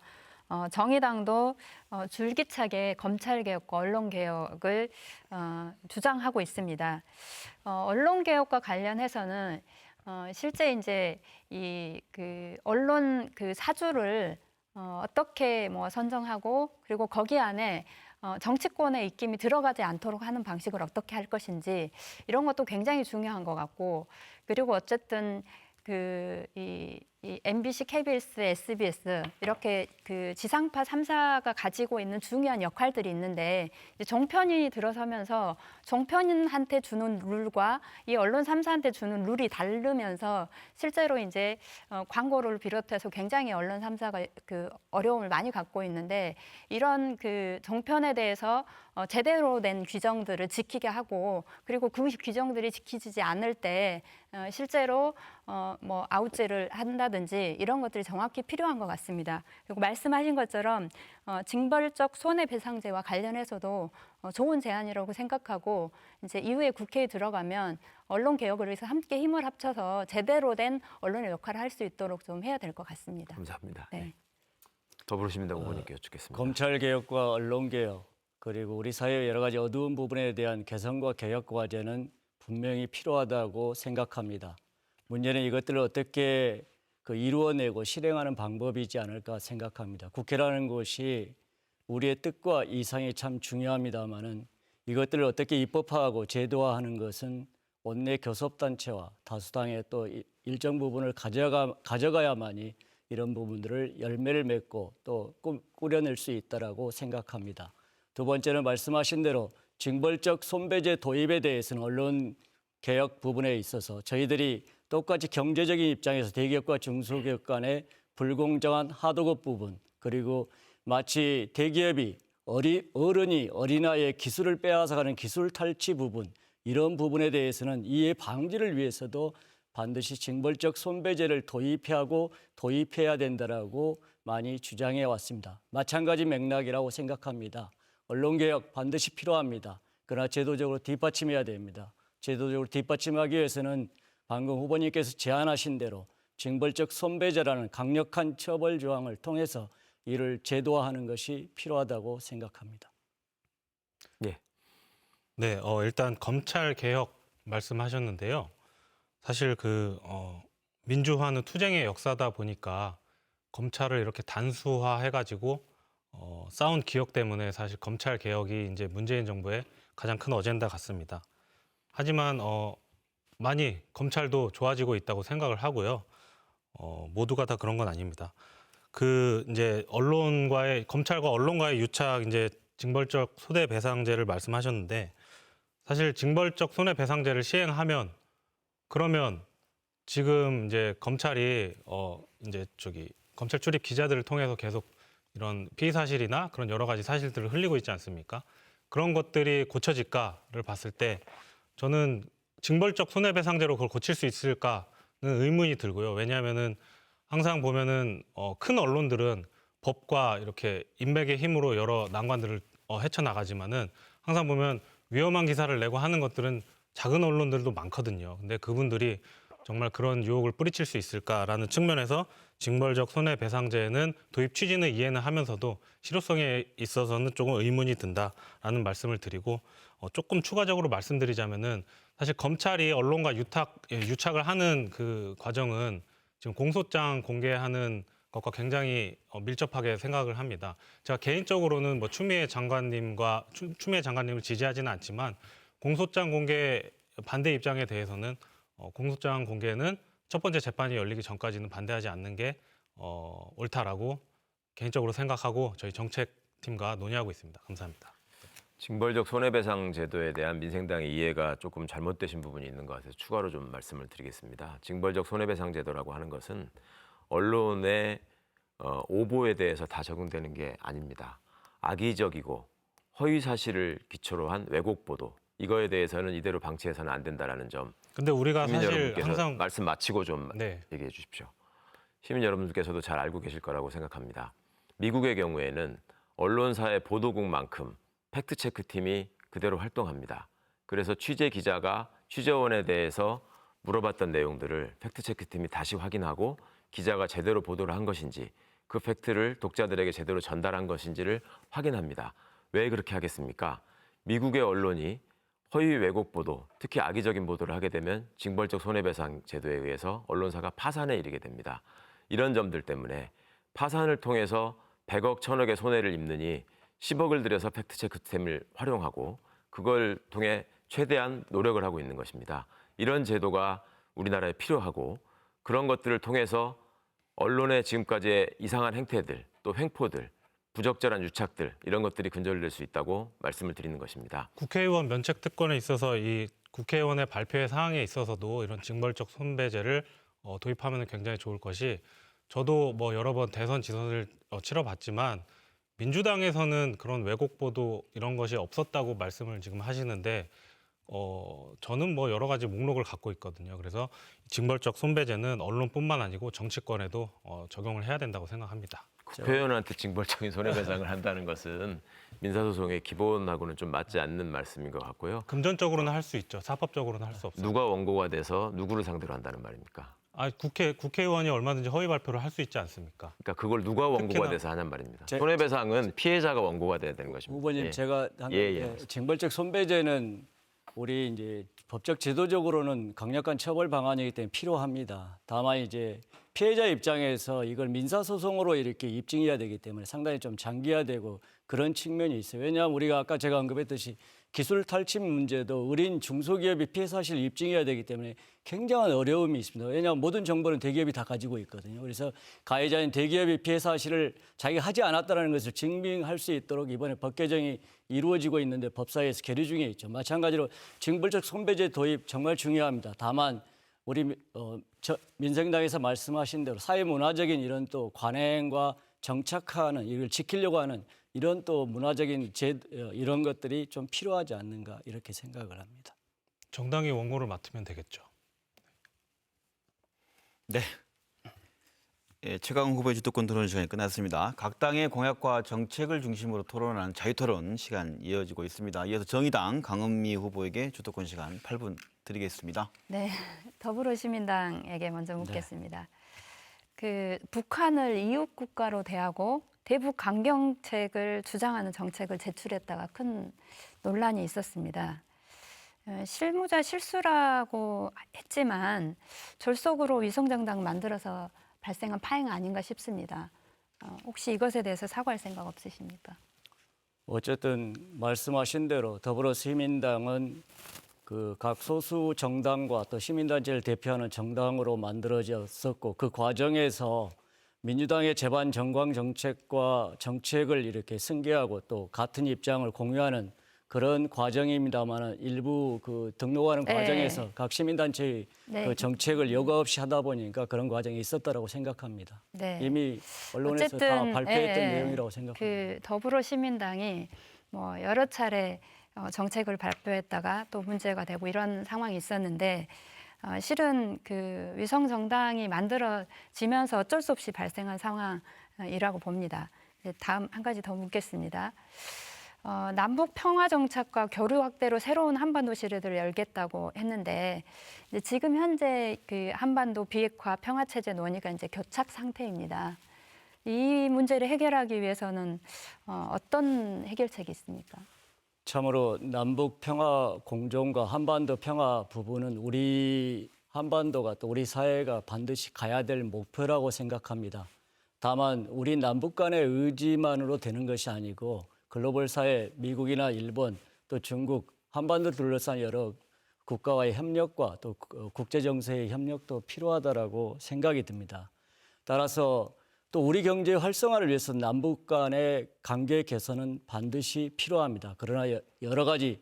정의당도 줄기차게 검찰개혁과 언론개혁을 주장하고 있습니다. 언론개혁과 관련해서는 실제 이제 언론 사주를 어떻게 선정하고 그리고 거기 안에 정치권의 입김이 들어가지 않도록 하는 방식을 어떻게 할 것인지 이런 것도 굉장히 중요한 것 같고 그리고 어쨌든 이 이 MBC, KBS, SBS 이렇게 그 지상파 3사가 가지고 있는 중요한 역할들이 있는데 이제 종편이 들어서면서 종편한테 주는 룰과 이 언론 3사한테 주는 룰이 다르면서 실제로 이제 광고를 비롯해서 굉장히 언론 3사가 그 어려움을 많이 갖고 있는데 이런 그 종편에 대해서 제대로 된 규정들을 지키게 하고 그리고 그 규정들이 지키지 않을 때 실제로 뭐 아웃제를 한다든지 이런 것들이 정확히 필요한 것 같습니다. 그리고 말씀하신 것처럼 징벌적 손해배상제와 관련해서도 좋은 제안이라고 생각하고 이제 이후에 국회에 들어가면 언론 개혁을 위해서 함께 힘을 합쳐서 제대로 된 언론의 역할을 할 수 있도록 좀 해야 될 것 같습니다. 감사합니다. 네. 더불어시민당 후보님께 여쭙겠습니다. 검찰 개혁과 언론 개혁 그리고 우리 사회의 여러 가지 어두운 부분에 대한 개선과 개혁 과제는 분명히 필요하다고 생각합니다. 문제는 이것들을 어떻게 이루어내고 실행하는 방법이지 않을까 생각합니다. 국회라는 곳이 우리의 뜻과 이상이 참 중요합니다마는 이것들을 어떻게 입법화하고 제도화하는 것은 원내 교섭단체와 다수당의 또 일정 부분을 가져가야만이 이런 부분들을 열매를 맺고 또 꾸려낼 수 있다라고 생각합니다. 두 번째는 말씀하신 대로 징벌적 손배제 도입에 대해서는 언론 개혁 부분에 있어서 저희들이 똑같이 경제적인 입장에서 대기업과 중소기업 간의 불공정한 하도급 부분 그리고 마치 대기업이 어른이 어린아이의 기술을 빼앗아가는 기술 탈취 부분 이런 부분에 대해서는 이해 방지를 위해서도 반드시 징벌적 손배제를 도입해야 된다라고 많이 주장해 왔습니다. 마찬가지 맥락이라고 생각합니다. 언론개혁 반드시 필요합니다. 그러나 제도적으로 뒷받침해야 됩니다. 제도적으로 뒷받침하기 위해서는 방금 후보님께서 제안하신 대로 징벌적 손배제라는 강력한 처벌 조항을 통해서 이를 제도화하는 것이 필요하다고 생각합니다. 예. 네, 일단 검찰 개혁 말씀하셨는데요. 사실 민주화는 투쟁의 역사다 보니까 검찰을 이렇게 단수화해가지고 쌓은 기억 때문에 사실 검찰 개혁이 이제 문재인 정부의 가장 큰 어젠다 같습니다. 하지만 많이 검찰도 좋아지고 있다고 생각을 하고요. 모두가 다 그런 건 아닙니다. 이제 검찰과 언론과의 유착 이제 징벌적 손해배상제를 말씀하셨는데 사실 징벌적 손해배상제를 시행하면 그러면 지금 이제 검찰이 검찰 출입 기자들을 통해서 계속 이런 피의 사실이나 그런 여러 가지 사실들을 흘리고 있지 않습니까? 그런 것들이 고쳐질까를 봤을 때 저는 징벌적 손해배상제로 그걸 고칠 수 있을까는 의문이 들고요. 왜냐하면은 항상 보면은 큰 언론들은 법과 이렇게 인맥의 힘으로 여러 난관들을 헤쳐나가지만은 항상 보면 위험한 기사를 내고 하는 것들은 작은 언론들도 많거든요. 근데 그분들이 정말 그런 유혹을 뿌리칠 수 있을까라는 측면에서 징벌적 손해배상제는 도입 취지는 이해는 하면서도 실효성에 있어서는 조금 의문이 든다라는 말씀을 드리고 조금 추가적으로 말씀드리자면은 사실 검찰이 언론과 유착을 하는 그 과정은 지금 공소장 공개하는 것과 굉장히 밀접하게 생각을 합니다. 제가 개인적으로는 뭐 추미애 장관님을 지지하지는 않지만 공소장 공개 반대 입장에 대해서는 공소장 공개는 첫 번째 재판이 열리기 전까지는 반대하지 않는 게 옳다라고 개인적으로 생각하고 저희 정책팀과 논의하고 있습니다. 감사합니다. 징벌적 손해배상 제도에 대한 민생당의 이해가 조금 잘못되신 부분이 있는 것 같아서 추가로 좀 말씀을 드리겠습니다. 징벌적 손해배상 제도라고 하는 것은 언론의 오보에 대해서 다 적용되는 게 아닙니다. 악의적이고 허위 사실을 기초로 한 왜곡 보도 이거에 대해서는 이대로 방치해서는 안 된다라는 점. 근데 우리가 시민 사실 여러분께서 항상 말씀 마치고 좀 네. 얘기해 주십시오. 시민 여러분들께서도 잘 알고 계실 거라고 생각합니다. 미국의 경우에는 언론사의 보도국만큼 팩트체크팀이 그대로 활동합니다. 그래서 취재 기자가 취재원에 대해서 물어봤던 내용들을 팩트체크팀이 다시 확인하고 기자가 제대로 보도를 한 것인지 그 팩트를 독자들에게 제대로 전달한 것인지를 확인합니다. 왜 그렇게 하겠습니까? 미국의 언론이 허위 왜곡 보도, 특히 악의적인 보도를 하게 되면 징벌적 손해배상 제도에 의해서 언론사가 파산에 이르게 됩니다. 이런 점들 때문에 파산을 통해서 100억, 1000억의 손해를 입느니 10억을 들여서 팩트체크팀을 활용하고 그걸 통해 최대한 노력을 하고 있는 것입니다. 이런 제도가 우리나라에 필요하고 그런 것들을 통해서 언론의 지금까지의 이상한 행태들, 또 횡포들, 부적절한 유착들 이런 것들이 근절될 수 있다고 말씀을 드리는 것입니다. 국회의원 면책 특권에 있어서 이 국회의원의 발표의 사항에 있어서도 이런 징벌적 손배제를 도입하면 굉장히 좋을 것이, 저도 뭐 여러 번 대선 지선을 치러봤지만 민주당에서는 그런 왜곡 보도 이런 것이 없었다고 말씀을 지금 하시는데 저는 뭐 여러 가지 목록을 갖고 있거든요. 그래서 징벌적 손배제는 언론뿐만 아니고 정치권에도 적용을 해야 된다고 생각합니다. 국회의원한테 징벌적인 손해배상을 한다는 것은 민사소송의 기본하고는 좀 맞지 않는 말씀인 것 같고요. 금전적으로는 할 수 있죠. 사법적으로는 할 수 없어요. 누가 원고가 돼서 누구를 상대로 한다는 말입니까? 국회의원이 얼마든지 허위 발표를 할 수 있지 않습니까? 그러니까 그걸 누가 원고가 특히나- 돼서 하냔 말입니다. 손해배상은 피해자가 원고가 돼야 되는 것입니다. 후보님 예. 제가 징벌적 손배제는 우리 이제 법적 제도적으로는 강력한 처벌 방안이기 때문에 필요합니다. 다만 이제 피해자 입장에서 이걸 민사소송으로 이렇게 입증해야 되기 때문에 상당히 좀 장기화되고 그런 측면이 있어요. 왜냐하면 우리가 아까 제가 언급했듯이 기술 탈취 문제도 어린 중소기업이 피해 사실을 입증해야 되기 때문에 굉장한 어려움이 있습니다. 왜냐하면 모든 정보는 대기업이 다 가지고 있거든요. 그래서 가해자인 대기업이 피해 사실을 자기가 하지 않았다는 것을 증명할 수 있도록 이번에 법 개정이 이루어지고 있는데 법사위에서 계류 중에 있죠. 마찬가지로 징벌적 손배제 도입 정말 중요합니다. 다만 우리 민생당에서 말씀하신 대로 사회문화적인 이런 또 관행과 정착하는 이걸 지키려고 하는 이런 또 문화적인 이런 것들이 좀 필요하지 않는가 이렇게 생각을 합니다. 정당이 원고를 맡으면 되겠죠. 네. 예, 최강욱 후보의 주도권 토론 시간이 끝났습니다. 각 당의 공약과 정책을 중심으로 토론하는 자유토론 시간 이어지고 있습니다. 이어서 정의당 강은미 후보에게 주도권 시간 8분 드리겠습니다. 네, 더불어시민당에게 먼저 묻겠습니다. 그 북한을 이웃 국가로 대하고 대북 강경책을 주장하는 정책을 제출했다가 큰 논란이 있었습니다. 실무자 실수라고 했지만 졸속으로 위성정당 만들어서 발생한 파행 아닌가 싶습니다. 혹시 이것에 대해서 사과할 생각 없으십니까? 어쨌든 말씀하신 대로 더불어시민당은 그 각 소수 정당과 또 시민단체를 대표하는 정당으로 만들어졌었고 그 과정에서 민주당의 제반 정광 정책과 정책을 이렇게 승계하고 또 같은 입장을 공유하는 그런 과정입니다만 일부 그 등록하는 과정에서 각 시민단체의 그 정책을 여과 없이 하다 보니까 그런 과정이 있었다라고 생각합니다. 네. 이미 언론에서 다 발표했던 내용이라고 생각합니다. 그 더불어시민당이 뭐 여러 차례 정책을 발표했다가 또 문제가 되고 이런 상황이 있었는데 실은 그 위성 정당이 만들어지면서 어쩔 수 없이 발생한 상황이라고 봅니다. 다음 한 가지 더 묻겠습니다. 남북 평화 정착과 교류 확대로 새로운 한반도 시대를 열겠다고 했는데 지금 현재 그 한반도 비핵화 평화 체제 논의가 이제 교착 상태입니다. 이 문제를 해결하기 위해서는 어떤 해결책이 있습니까? 참으로 남북 평화 공존과 한반도 평화 부분은 우리 한반도가 또 우리 사회가 반드시 가야 될 목표라고 생각합니다. 다만 우리 남북 간의 의지만으로 되는 것이 아니고 글로벌 사회, 미국이나 일본, 또 중국, 한반도 둘러싼 여러 국가와의 협력과 또 국제 정세의 협력도 필요하다라고 생각이 듭니다. 따라서 또 우리 경제 활성화를 위해서 남북 간의 관계 개선은 반드시 필요합니다. 그러나 여러 가지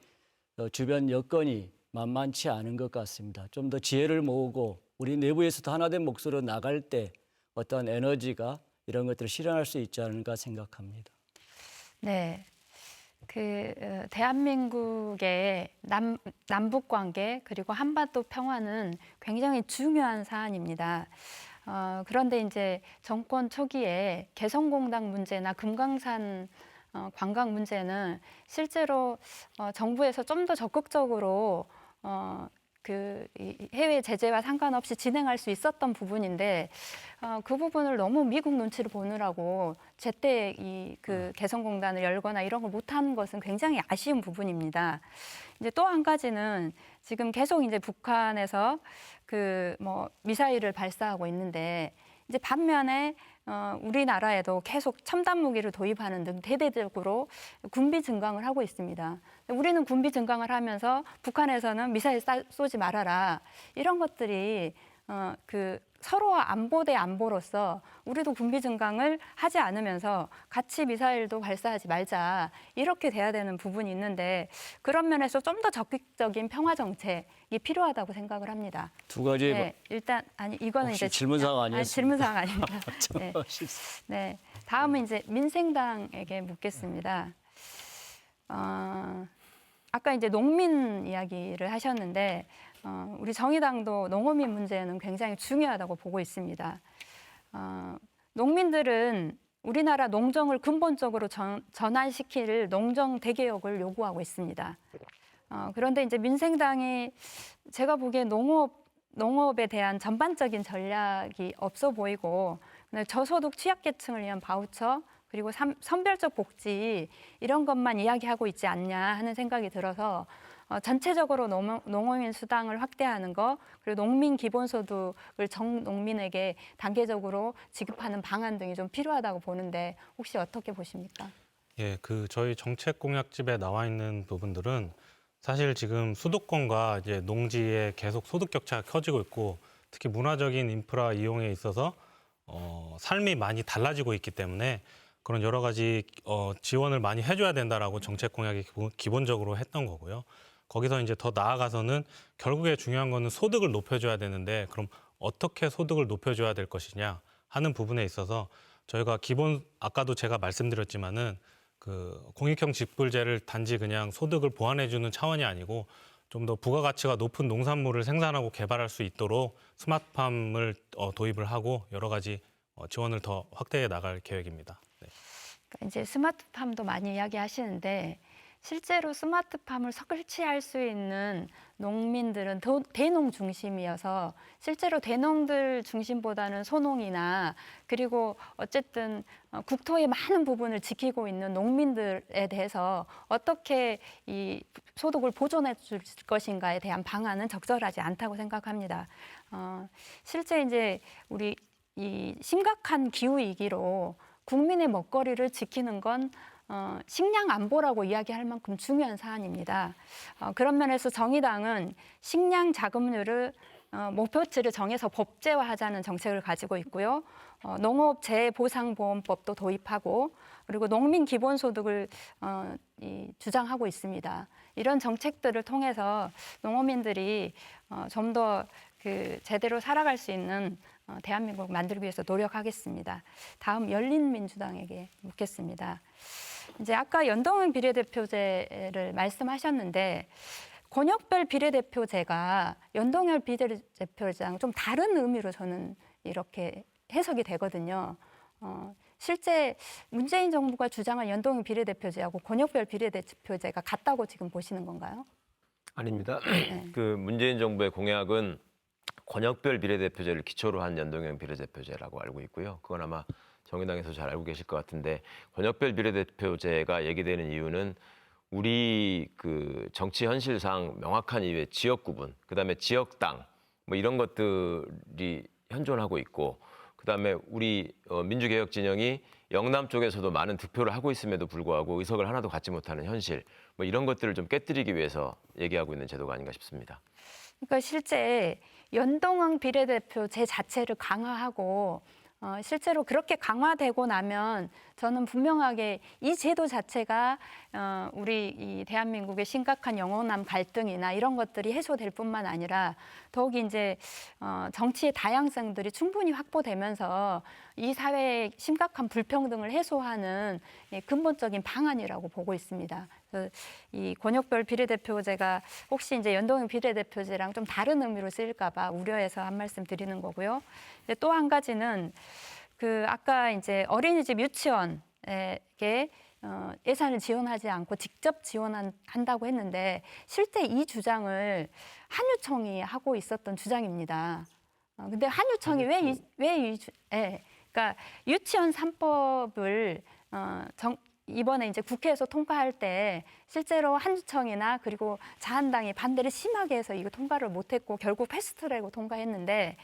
주변 여건이 만만치 않은 것 같습니다. 좀 더 지혜를 모으고 우리 내부에서도 하나된 목소리로 나갈 때 어떤 에너지가 이런 것들을 실현할 수 있지 않을까 생각합니다. 네, 대한민국의 남북 관계 그리고 한반도 평화는 굉장히 중요한 사안입니다. 그런데 이제 정권 초기에 개성공단 문제나 금강산 관광 문제는 실제로 정부에서 좀 더 적극적으로 그 해외 제재와 상관없이 진행할 수 있었던 부분인데 그 부분을 너무 미국 눈치를 보느라고 제때 그 개성공단을 열거나 이런 걸 못하는 것은 굉장히 아쉬운 부분입니다. 이제 또 한 가지는 지금 계속 이제 북한에서 그 뭐 미사일을 발사하고 있는데 이제 반면에 우리나라에도 계속 첨단 무기를 도입하는 등 대대적으로 군비 증강을 하고 있습니다. 우리는 군비 증강을 하면서 북한에서는 미사일 쏘지 말아라 이런 것들이 그 서로 안보 대 안보로서 우리도 군비 증강을 하지 않으면서 같이 미사일도 발사하지 말자 이렇게 돼야 되는 부분이 있는데 그런 면에서 좀 더 적극적인 평화 정책이 필요하다고 생각을 합니다. 두 가지 네, 일단 아니 이거는 혹시 이제 질문사항 아니었습니까? 질문사항 아닙니다. 네. 네, 다음은 이제 민생당에게 묻겠습니다. 아까 이제 농민 이야기를 하셨는데 우리 정의당도 농어민 문제는 굉장히 중요하다고 보고 있습니다. 농민들은 우리나라 농정을 근본적으로 전환시킬 농정 대개혁을 요구하고 있습니다. 그런데 이제 민생당이 제가 보기에 농업에 대한 전반적인 전략이 없어 보이고 저소득 취약계층을 위한 바우처 그리고 선별적 복지 이런 것만 이야기하고 있지 않냐 하는 생각이 들어서 전체적으로 농어민 수당을 확대하는 거 그리고 농민 기본소득을 전 농민에게 단계적으로 지급하는 방안 등이 좀 필요하다고 보는데 혹시 어떻게 보십니까? 예, 그 저희 정책 공약집에 나와 있는 부분들은 사실 지금 수도권과 이제 농지의 계속 소득 격차가 커지고 있고 특히 문화적인 인프라 이용에 있어서 삶이 많이 달라지고 있기 때문에 그런 여러 가지 지원을 많이 해줘야 된다라고 정책 공약이 기본적으로 했던 거고요. 거기서 이제 더 나아가서는 결국에 중요한 거는 소득을 높여줘야 되는데 그럼 어떻게 소득을 높여줘야 될 것이냐 하는 부분에 있어서 저희가 아까도 제가 말씀드렸지만은 그 공익형 직불제를 단지 그냥 소득을 보완해주는 차원이 아니고 좀 더 부가가치가 높은 농산물을 생산하고 개발할 수 있도록 스마트팜을 도입을 하고 여러 가지 지원을 더 확대해 나갈 계획입니다. 네. 그러니까 이제 스마트팜도 많이 이야기하시는데 실제로 스마트팜을 설치할 수 있는 농민들은 대농 중심이어서 실제로 대농들 중심보다는 소농이나 그리고 어쨌든 국토의 많은 부분을 지키고 있는 농민들에 대해서 어떻게 이 소득을 보존해 줄 것인가에 대한 방안은 적절하지 않다고 생각합니다. 실제 이제 우리 이 심각한 기후 위기로 국민의 먹거리를 지키는 건 식량 안보라고 이야기할 만큼 중요한 사안입니다. 그런 면에서 정의당은 식량 자급률을 목표치를 정해서 법제화하자는 정책을 가지고 있고요. 농업 재보상보험법도 도입하고 그리고 농민 기본소득을 주장하고 있습니다. 이런 정책들을 통해서 농어민들이 좀 더 제대로 살아갈 수 있는 대한민국 만들기 위해서 노력하겠습니다. 다음 열린민주당에게 묻겠습니다. 이제 아까 연동형 비례대표제를 말씀하셨는데 권역별 비례대표제가 연동형 비례대표제랑 좀 다른 의미로 저는 이렇게 해석이 되거든요. 실제 문재인 정부가 주장한 연동형 비례대표제하고 권역별 비례대표제가 같다고 지금 보시는 건가요? 아닙니다. 네. 그 문재인 정부의 공약은 권역별 비례대표제를 기초로 한 연동형 비례대표제라고 알고 있고요. 그건 아마 정의당에서 잘 알고 계실 것 같은데 권역별 비례대표제가 얘기되는 이유는 우리 그 정치 현실상 명확한 이유의 지역 구분, 그다음에 지역당 뭐 이런 것들이 현존하고 있고 그다음에 우리 민주개혁 진영이 영남 쪽에서도 많은 득표를 하고 있음에도 불구하고 의석을 하나도 갖지 못하는 현실 뭐 이런 것들을 좀 깨뜨리기 위해서 얘기하고 있는 제도가 아닌가 싶습니다. 그러니까 실제 연동형 비례대표제 자체를 강화하고 실제로 그렇게 강화되고 나면 저는 분명하게 이 제도 자체가 우리 이 대한민국의 심각한 영호남 갈등이나 이런 것들이 해소될 뿐만 아니라 더욱이 이제 정치의 다양성들이 충분히 확보되면서 이 사회의 심각한 불평등을 해소하는 근본적인 방안이라고 보고 있습니다. 그래서 이 권역별 비례대표제가 혹시 이제 연동형 비례대표제랑 좀 다른 의미로 쓰일까 봐 우려해서 한 말씀 드리는 거고요. 또 한 가지는 그 아까 이제 어린이집 유치원에게 예산을 지원하지 않고 직접 지원한다고 했는데 실제 이 주장을 한유총이 하고 있었던 주장입니다. 근데 한유총이 그러니까 유치원 3법을 이번에 이제 국회에서 통과할 때 실제로 한유총이나 그리고 자한당이 반대를 심하게 해서 이거 통과를 못했고 결국 패스트트랙으로 통과했는데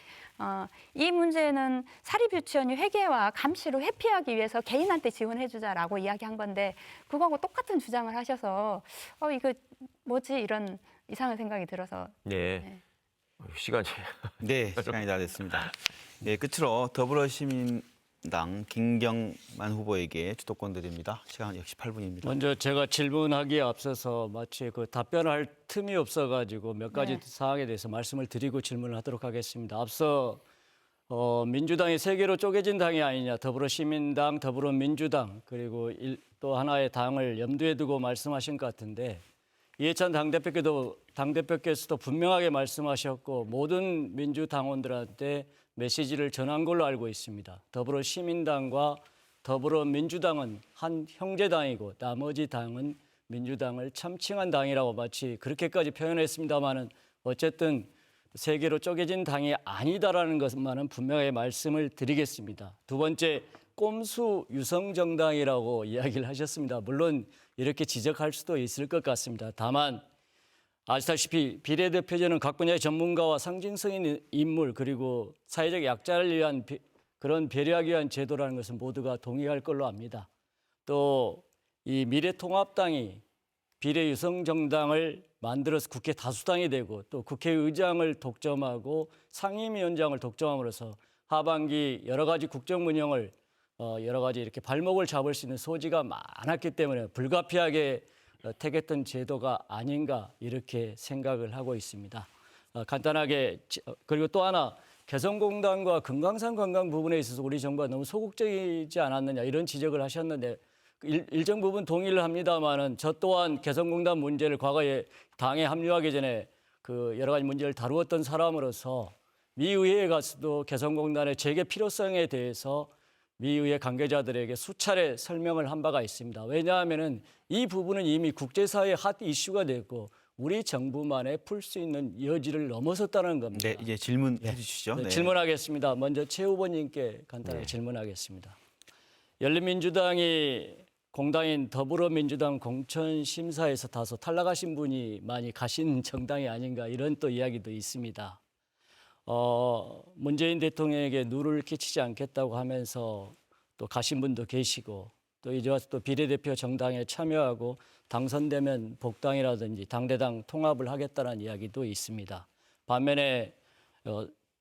이 문제는 사립유치원이 회계와 감시를 회피하기 위해서 개인한테 지원해주자라고 이야기한 건데 그거하고 똑같은 주장을 하셔서 이거 뭐지 이런 이상한 생각이 들어서 네. 시간이 네, 시간이 다 됐습니다. 네, 끝으로 더불어시민당 김경만 후보에게 주도권 드립니다. 시간 역시 8분입니다. 먼저 제가 질문하기에 앞서서 마치 그 답변할 틈이 없어가지고 몇 가지 네. 사항에 대해서 말씀을 드리고 질문을 하도록 하겠습니다. 앞서 민주당이 세 개로 쪼개진 당이 아니냐, 더불어시민당, 더불어민주당 그리고 또 하나의 당을 염두에 두고 말씀하신 것 같은데 이해찬 당대표께서도 분명하게 말씀하셨고 모든 민주당원들한테 메시지를 전한 걸로 알고 있습니다. 더불어시민당과 더불어민주당은 한 형제당이고 나머지 당은 민주당을 참칭한 당이라고 마치 그렇게까지 표현했습니다마는 어쨌든 세 개로 쪼개진 당이 아니다라는 것만은 분명하게 말씀을 드리겠습니다. 두 번째, 꼼수 유성정당이라고 이야기를 하셨습니다. 물론 이렇게 지적할 수도 있을 것 같습니다. 다만 아시다시피 비례대표제는 각 분야의 전문가와 상징성 있는 인물 그리고 사회적 약자를 위한 그런 배려하기 위한 제도라는 것은 모두가 동의할 걸로 압니다. 또 이 미래통합당이 비례유성정당을 만들어서 국회 다수당이 되고 또 국회의장을 독점하고 상임위원장을 독점함으로써 하반기 여러 가지 국정 운영을 여러 가지 이렇게 발목을 잡을 수 있는 소지가 많았기 때문에 불가피하게 택했던 제도가 아닌가 이렇게 생각을 하고 있습니다. 간단하게 그리고 또 하나 개성공단과 금강산 관광 부분에 있어서 우리 정부가 너무 소극적이지 않았느냐 이런 지적을 하셨는데 일정 부분 동의를 합니다만은 저 또한 개성공단 문제를 과거에 당에 합류하기 전에 그 여러 가지 문제를 다루었던 사람으로서 미 의회에 가서도 개성공단의 재개 필요성에 대해서 미 의회 관계자들에게 수차례 설명을 한 바가 있습니다. 왜냐하면은 이 부분은 이미 국제사회의 핫 이슈가 됐고 우리 정부만에 풀 수 있는 여지를 넘어섰다는 겁니다. 네, 이제 질문해 주시죠. 네, 네. 질문하겠습니다. 먼저 최 후보님께 간단하게 질문하겠습니다. 열린민주당이 공당인 더불어민주당 공천심사에서 다소 탈락하신 분이 많이 가신 정당이 아닌가 이런 또 이야기도 있습니다. 문재인 대통령에게 누를 끼치지 않겠다고 하면서 또 가신 분도 계시고 또 이제 와서 또 비례대표 정당에 참여하고 당선되면 복당이라든지 당대당 통합을 하겠다는 이야기도 있습니다. 반면에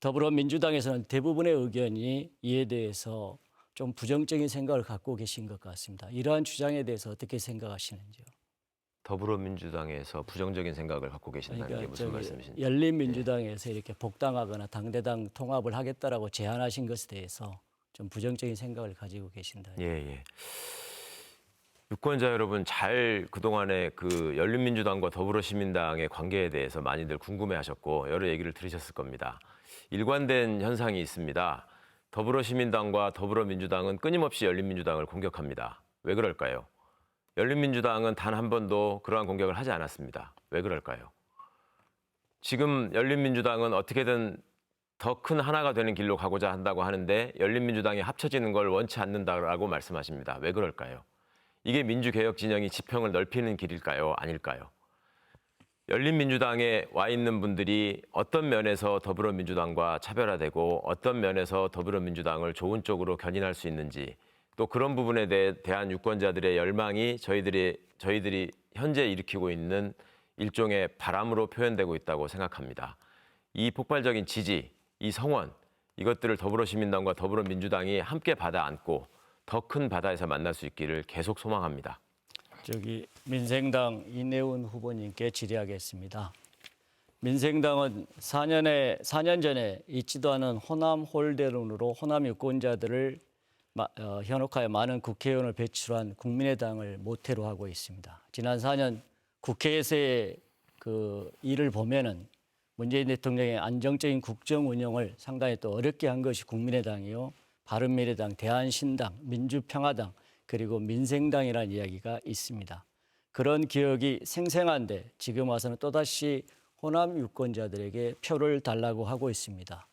더불어민주당에서는 대부분의 의견이 이에 대해서 좀 부정적인 생각을 갖고 계신 것 같습니다. 이러한 주장에 대해서 어떻게 생각하시는지요? 더불어민주당에서 부정적인 생각을 갖고 계신다는 게 무슨 말씀이신지. 열린민주당에서 이렇게 복당하거나 당대당 통합을 하겠다라고 제안하신 것에 대해서 좀 부정적인 생각을 가지고 계신다. 예. 유권자 여러분 잘 그동안에 그 열린민주당과 더불어시민당의 관계에 대해서 많이들 궁금해하셨고 여러 얘기를 들으셨을 겁니다. 일관된 현상이 있습니다. 더불어시민당과 더불어민주당은 끊임없이 열린민주당을 공격합니다. 왜 그럴까요? 열린민주당은 단 한 번도 그러한 공격을 하지 않았습니다. 왜 그럴까요? 지금 열린민주당은 어떻게든 더 큰 하나가 되는 길로 가고자 한다고 하는데 열린민주당이 합쳐지는 걸 원치 않는다라고 말씀하십니다. 왜 그럴까요? 이게 민주개혁 진영이 지평을 넓히는 길일까요? 아닐까요? 열린민주당에 와 있는 분들이 어떤 면에서 더불어민주당과 차별화되고 어떤 면에서 더불어민주당을 좋은 쪽으로 견인할 수 있는지 또 그런 부분에 대한 유권자들의 열망이 저희들이 현재 일으키고 있는 일종의 바람으로 표현되고 있다고 생각합니다. 이 폭발적인 지지, 이 성원, 이것들을 더불어시민당과 더불어민주당이 함께 받아 안고 더 큰 바다에서 만날 수 있기를 계속 소망합니다. 민생당 이내훈 후보님께 질의하겠습니다. 민생당은 4년 전에 있지도 않은 호남 홀대론으로 호남 유권자들을 현혹하여 많은 국회의원을 배출한 국민의당을 모태로 하고 있습니다. 지난 4년 국회에서의 그 일을 보면은 문재인 대통령의 안정적인 국정 운영을 상당히 또 어렵게 한 것이 국민의당이요, 바른미래당, 대한신당, 민주평화당 그리고 민생당이라는 이야기가 있습니다. 그런 기억이 생생한데 지금 와서는 또다시 호남 유권자들에게 표를 달라고 하고 있습니다.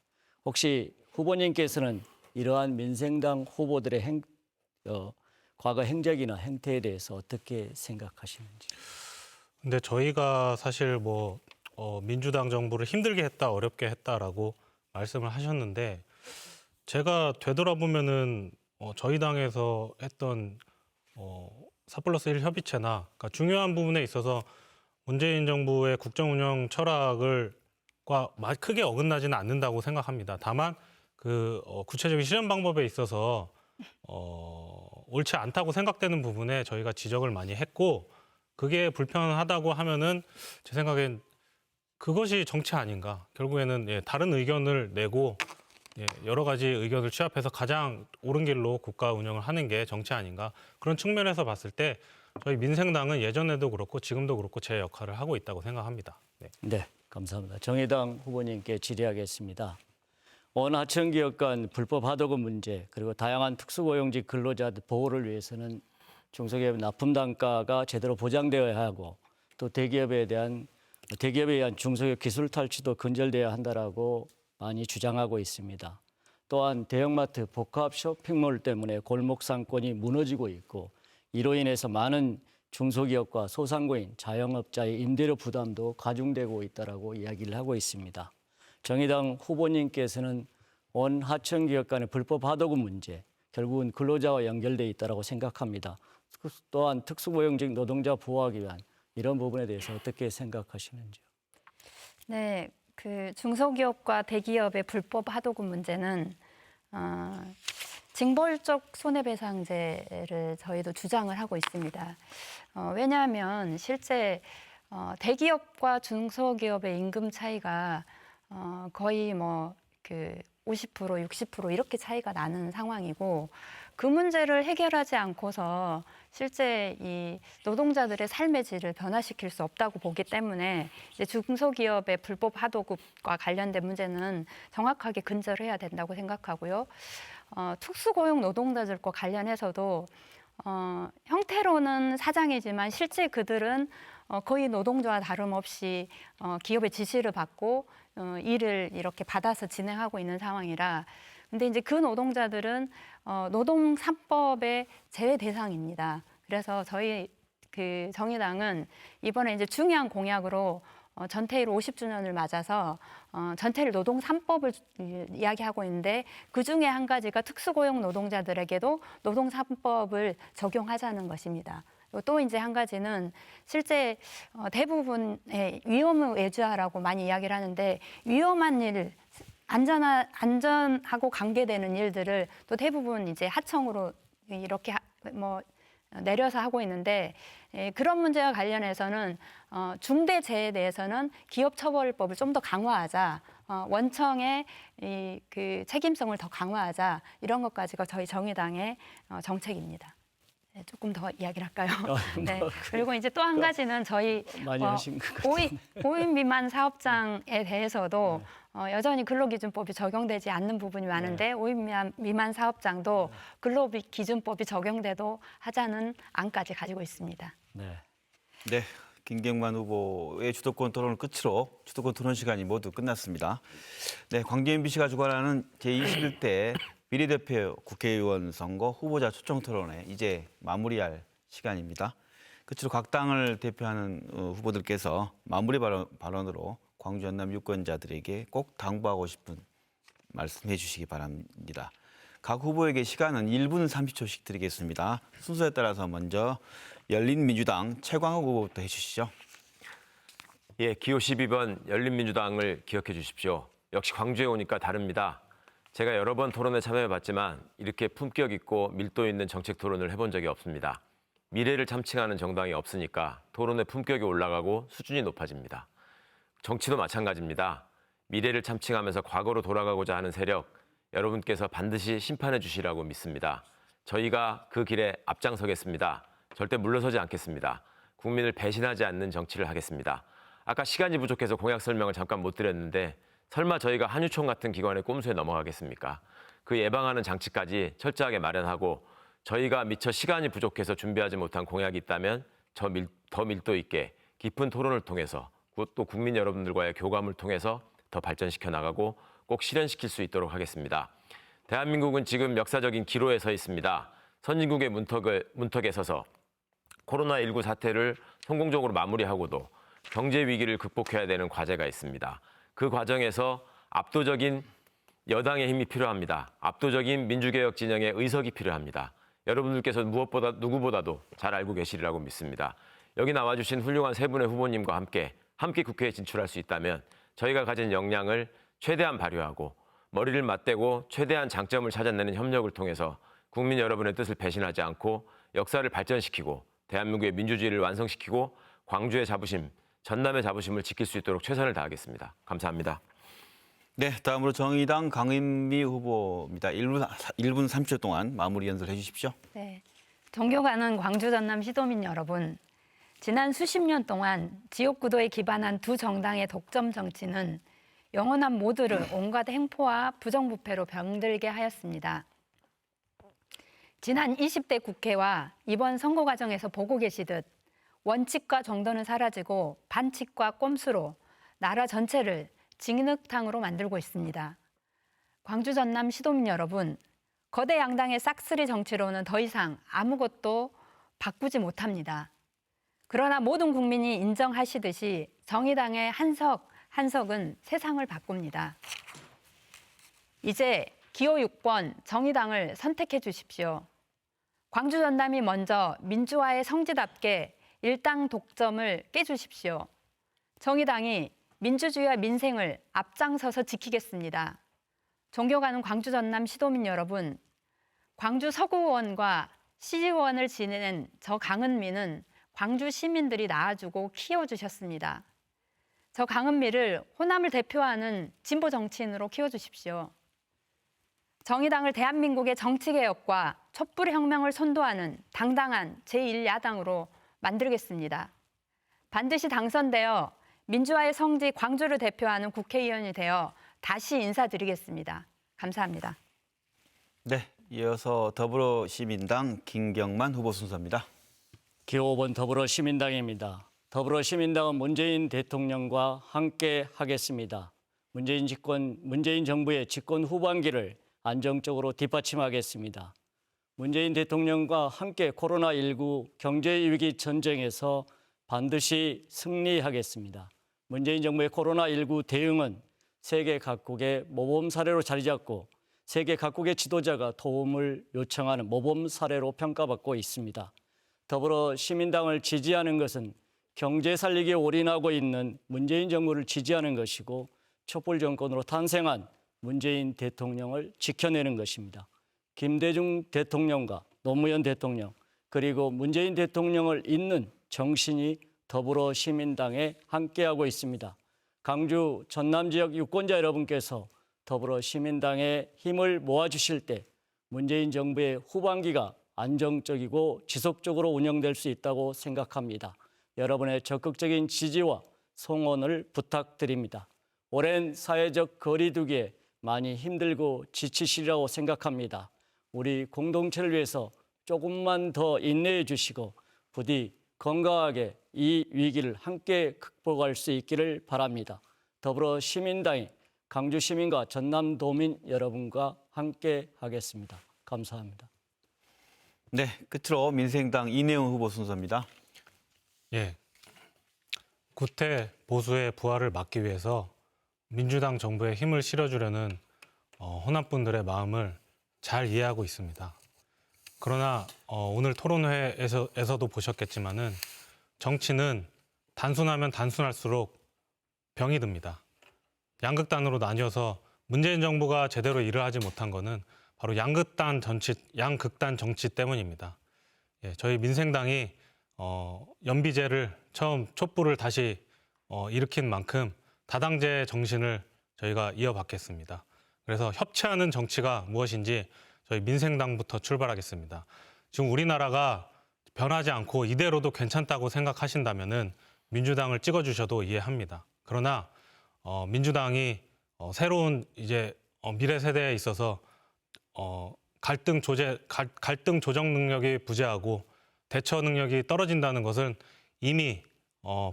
혹시 후보님께서는 이러한 민생당 후보들의 과거 행적이나 행태에 대해서 어떻게 생각하시는지? 근데 저희가 사실 민주당 정부를 힘들게 했다, 어렵게 했다라고 말씀을 하셨는데 제가 되돌아보면은 저희 당에서 했던 4+1 협의체나 그러니까 중요한 부분에 있어서 문재인 정부의 국정 운영 철학을 과 크게 어긋나지는 않는다고 생각합니다. 다만 그 구체적인 실현 방법에 있어서 옳지 않다고 생각되는 부분에 저희가 지적을 많이 했고 그게 불편하다고 하면은 제 생각엔 그것이 정치 아닌가. 결국에는 예, 다른 의견을 내고 예, 여러 가지 의견을 취합해서 가장 옳은 길로 국가 운영을 하는 게 정치 아닌가. 그런 측면에서 봤을 때 저희 민생당은 예전에도 그렇고 지금도 그렇고 제 역할을 하고 있다고 생각합니다. 네. 네, 감사합니다. 정의당 후보님께 질의하겠습니다. 원하청기업 간 불법 하도급 문제 그리고 다양한 특수고용직 근로자들 보호를 위해서는 중소기업 납품 단가가 제대로 보장되어야 하고 또 대기업에 의한 중소기업 기술 탈취도 근절돼야 한다라고 많이 주장하고 있습니다. 또한 대형마트 복합 쇼핑몰 때문에 골목 상권이 무너지고 있고 이로 인해서 많은 중소기업과 소상공인, 자영업자의 임대료 부담도 가중되고 있다라고 이야기를 하고 있습니다. 정의당 후보님께서는 원하청기업 간의 불법 하도급 문제, 결국은 근로자와 연결돼 있다라고 생각합니다. 또한 특수고용직 노동자 보호하기 위한 이런 부분에 대해서 어떻게 생각하시는지요? 네, 그 중소기업과 대기업의 불법 하도급 문제는 징벌적 손해배상제를 저희도 주장을 하고 있습니다. 왜냐하면 실제 대기업과 중소기업의 임금 차이가 거의 뭐 그 50%, 60% 이렇게 차이가 나는 상황이고 그 문제를 해결하지 않고서 실제 이 노동자들의 삶의 질을 변화시킬 수 없다고 보기 때문에 이제 중소기업의 불법 하도급과 관련된 문제는 정확하게 근절해야 된다고 생각하고요. 특수고용 노동자들과 관련해서도 형태로는 사장이지만 실제 그들은 거의 노동자와 다름없이 기업의 지시를 받고 일을 이렇게 받아서 진행하고 있는 상황이라 근데 이제 그 노동자들은 노동 3법의 제외 대상입니다. 그래서 저희 그 정의당은 이번에 이제 중요한 공약으로 전태일 50주년을 맞아서 전태일 노동 3법을 이야기하고 있는데 그 중에 한 가지가 특수고용 노동자들에게도 노동 3법을 적용하자는 것입니다. 또 이제 한 가지는 실제 대부분의 위험 외주화라고 많이 이야기를 하는데 위험한 일, 안전하고 관계되는 일들을 또 대부분 이제 하청으로 이렇게 내려서 하고 있는데 그런 문제와 관련해서는 중대재해에 대해서는 기업처벌법을 좀 더 강화하자, 원청의 그 책임성을 더 강화하자 이런 것까지가 저희 정의당의 정책입니다. 네, 조금 더 이야기를 할까요? 네. 그리고 이제 또 한 가지는 저희 많이 하신 것 같아요. 5인 미만 사업장에 대해서도 여전히 근로기준법이 적용되지 않는 부분이 많은데 5인 미만 사업장도 근로기준법이 적용돼도 하자는 안까지 가지고 있습니다. 네. 네, 김경만 후보의 주도권 토론을 끝으로 주도권 토론 시간이 모두 끝났습니다. 네, 광주 MBC가 주관하는 제21대 비례대표 국회의원 선거 후보자 초청 토론회 이제 마무리할 시간입니다. 끝으로 각 당을 대표하는 후보들께서 마무리 발언으로 광주 전남 유권자들에게 꼭 당부하고 싶은 말씀해 주시기 바랍니다. 각 후보에게 시간은 1분 30초씩 드리겠습니다. 순서에 따라서 먼저 열린민주당 최광욱 후보부터 해주시죠. 예, 기호 12번 열린민주당을 기억해 주십시오. 역시 광주에 오니까 다릅니다. 제가 여러 번 토론에 참여해봤지만 이렇게 품격 있고 밀도 있는 정책 토론을 해본 적이 없습니다. 미래를 참칭하는 정당이 없으니까 토론의 품격이 올라가고 수준이 높아집니다. 정치도 마찬가지입니다. 미래를 참칭하면서 과거로 돌아가고자 하는 세력, 여러분께서 반드시 심판해 주시라고 믿습니다. 저희가 그 길에 앞장서겠습니다. 절대 물러서지 않겠습니다. 국민을 배신하지 않는 정치를 하겠습니다. 아까 시간이 부족해서 공약 설명을 잠깐 못 드렸는데 설마 저희가 한유총 같은 기관의 꼼수에 넘어가겠습니까? 그 예방하는 장치까지 철저하게 마련하고 저희가 미처 시간이 부족해서 준비하지 못한 공약이 있다면 더 밀도 있게 깊은 토론을 통해서 또 국민 여러분들과의 교감을 통해서 더 발전시켜 나가고 꼭 실현시킬 수 있도록 하겠습니다. 대한민국은 지금 역사적인 기로에 서 있습니다. 선진국의 문턱에 서서 코로나19 사태를 성공적으로 마무리하고도 경제 위기를 극복해야 되는 과제가 있습니다. 그 과정에서 압도적인 여당의 힘이 필요합니다. 압도적인 민주개혁 진영의 의석이 필요합니다. 여러분들께서 무엇보다 누구보다도 잘 알고 계시리라고 믿습니다. 여기 나와주신 훌륭한 세 분의 후보님과 함께 국회에 진출할 수 있다면 저희가 가진 역량을 최대한 발휘하고 머리를 맞대고 최대한 장점을 찾아내는 협력을 통해서 국민 여러분의 뜻을 배신하지 않고 역사를 발전시키고 대한민국의 민주주의를 완성시키고 광주의 자부심, 전남의 자부심을 지킬 수 있도록 최선을 다하겠습니다. 감사합니다. 네, 다음으로 정의당 강은미 후보입니다. 1분 30초 동안 마무리 연설해 주십시오. 네, 존경하는 광주 전남 시도민 여러분, 지난 수십 년 동안 지역구도에 기반한 두 정당의 독점 정치는 영원한 모두를 온갖 행포와 부정부패로 병들게 하였습니다. 지난 20대 국회와 이번 선거 과정에서 보고 계시듯 원칙과 정도는 사라지고 반칙과 꼼수로 나라 전체를 진흙탕으로 만들고 있습니다. 광주 전남 시도민 여러분, 거대 양당의 싹쓸이 정치로는 더 이상 아무것도 바꾸지 못합니다. 그러나 모든 국민이 인정하시듯이 정의당의 한석은 세상을 바꿉니다. 이제 기호 6번 정의당을 선택해 주십시오. 광주 전남이 먼저 민주화의 성지답게 일당 독점을 깨주십시오. 정의당이 민주주의와 민생을 앞장서서 지키겠습니다. 존경하는 광주 전남 시도민 여러분, 광주 서구원과 시의원을 지낸 저 강은미는 광주 시민들이 낳아주고 키워주셨습니다. 저 강은미를 호남을 대표하는 진보 정치인으로 키워주십시오. 정의당을 대한민국의 정치개혁과 촛불혁명을 선도하는 당당한 제1야당으로 만들겠습니다. 반드시 당선되어 민주화의 성지 광주를 대표하는 국회의원이 되어 다시 인사드리겠습니다. 감사합니다. 네, 이어서 더불어시민당 김경만 후보 순서입니다. 기호 5번 더불어시민당입니다. 더불어시민당은 문재인 대통령과 함께 하겠습니다. 문재인 정부의 집권 후반기를 안정적으로 뒷받침하겠습니다. 문재인 대통령과 함께 코로나19 경제위기 전쟁에서 반드시 승리하겠습니다. 문재인 정부의 코로나19 대응은 세계 각국의 모범 사례로 자리 잡고 세계 각국의 지도자가 도움을 요청하는 모범 사례로 평가받고 있습니다. 더불어 시민당을 지지하는 것은 경제 살리기에 올인하고 있는 문재인 정부를 지지하는 것이고 촛불 정권으로 탄생한 문재인 대통령을 지켜내는 것입니다. 김대중 대통령과 노무현 대통령 그리고 문재인 대통령을 잇는 정신이 더불어시민당에 함께하고 있습니다. 광주 전남 지역 유권자 여러분께서 더불어시민당에 힘을 모아주실 때 문재인 정부의 후반기가 안정적이고 지속적으로 운영될 수 있다고 생각합니다. 여러분의 적극적인 지지와 성원을 부탁드립니다. 오랜 사회적 거리두기에 많이 힘들고 지치시리라고 생각합니다. 우리 공동체를 위해서 조금만 더 인내해 주시고 부디 건강하게 이 위기를 함께 극복할 수 있기를 바랍니다. 더불어시민당이 광주 시민과 전남 도민 여러분과 함께 하겠습니다. 감사합니다. 네, 끝으로 민생당 이내용 후보 순서입니다. 예, 구태 보수의 부활을 막기 위해서 민주당 정부에 힘을 실어주려는 호남 분들의 마음을 잘 이해하고 있습니다. 그러나 오늘 토론회에서도 보셨겠지만은 정치는 단순하면 단순할수록 병이 듭니다. 양극단으로 나뉘어서 문재인 정부가 제대로 일을 하지 못한 것은 바로 양극단 정치 때문입니다. 예, 저희 민생당이 연비제를 처음 촛불을 다시 일으킨 만큼 다당제 정신을 저희가 이어받겠습니다. 그래서 협치하는 정치가 무엇인지 저희 민생당부터 출발하겠습니다. 지금 우리나라가 변하지 않고 이대로도 괜찮다고 생각하신다면은 민주당을 찍어주셔도 이해합니다. 그러나 민주당이 새로운 이제 미래 세대에 있어서 갈등 조정 능력이 부재하고 대처 능력이 떨어진다는 것은 이미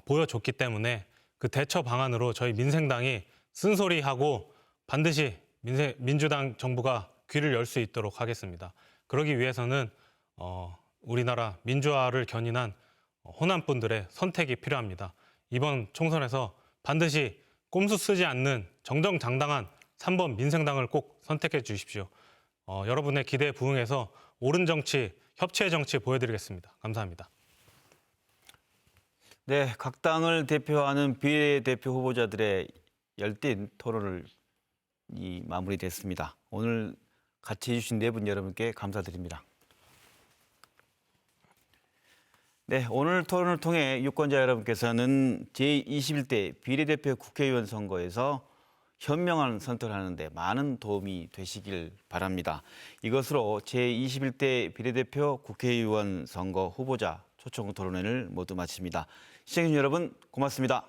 보여줬기 때문에 그 대처 방안으로 저희 민생당이 쓴소리하고 반드시 민주당 정부가 귀를 열 수 있도록 하겠습니다. 그러기 위해서는 우리나라 민주화를 견인한 호남 분들의 선택이 필요합니다. 이번 총선에서 반드시 꼼수 쓰지 않는 정정당당한 3번 민생당을 꼭 선택해 주십시오. 여러분의 기대에 부응해서 옳은 정치, 협치의 정치 보여드리겠습니다. 감사합니다. 네, 각 당을 대표하는 비례대표 후보자들의 열띤 토론을 마무리됐습니다. 오늘 같이 해주신 네 분 여러분께 감사드립니다. 네, 오늘 토론을 통해 유권자 여러분께서는 제21대 비례대표 국회의원 선거에서 현명한 선택을 하는데 많은 도움이 되시길 바랍니다. 이것으로 제21대 비례대표 국회의원 선거 후보자 초청 토론회를 모두 마칩니다. 시청해주신 여러분 고맙습니다.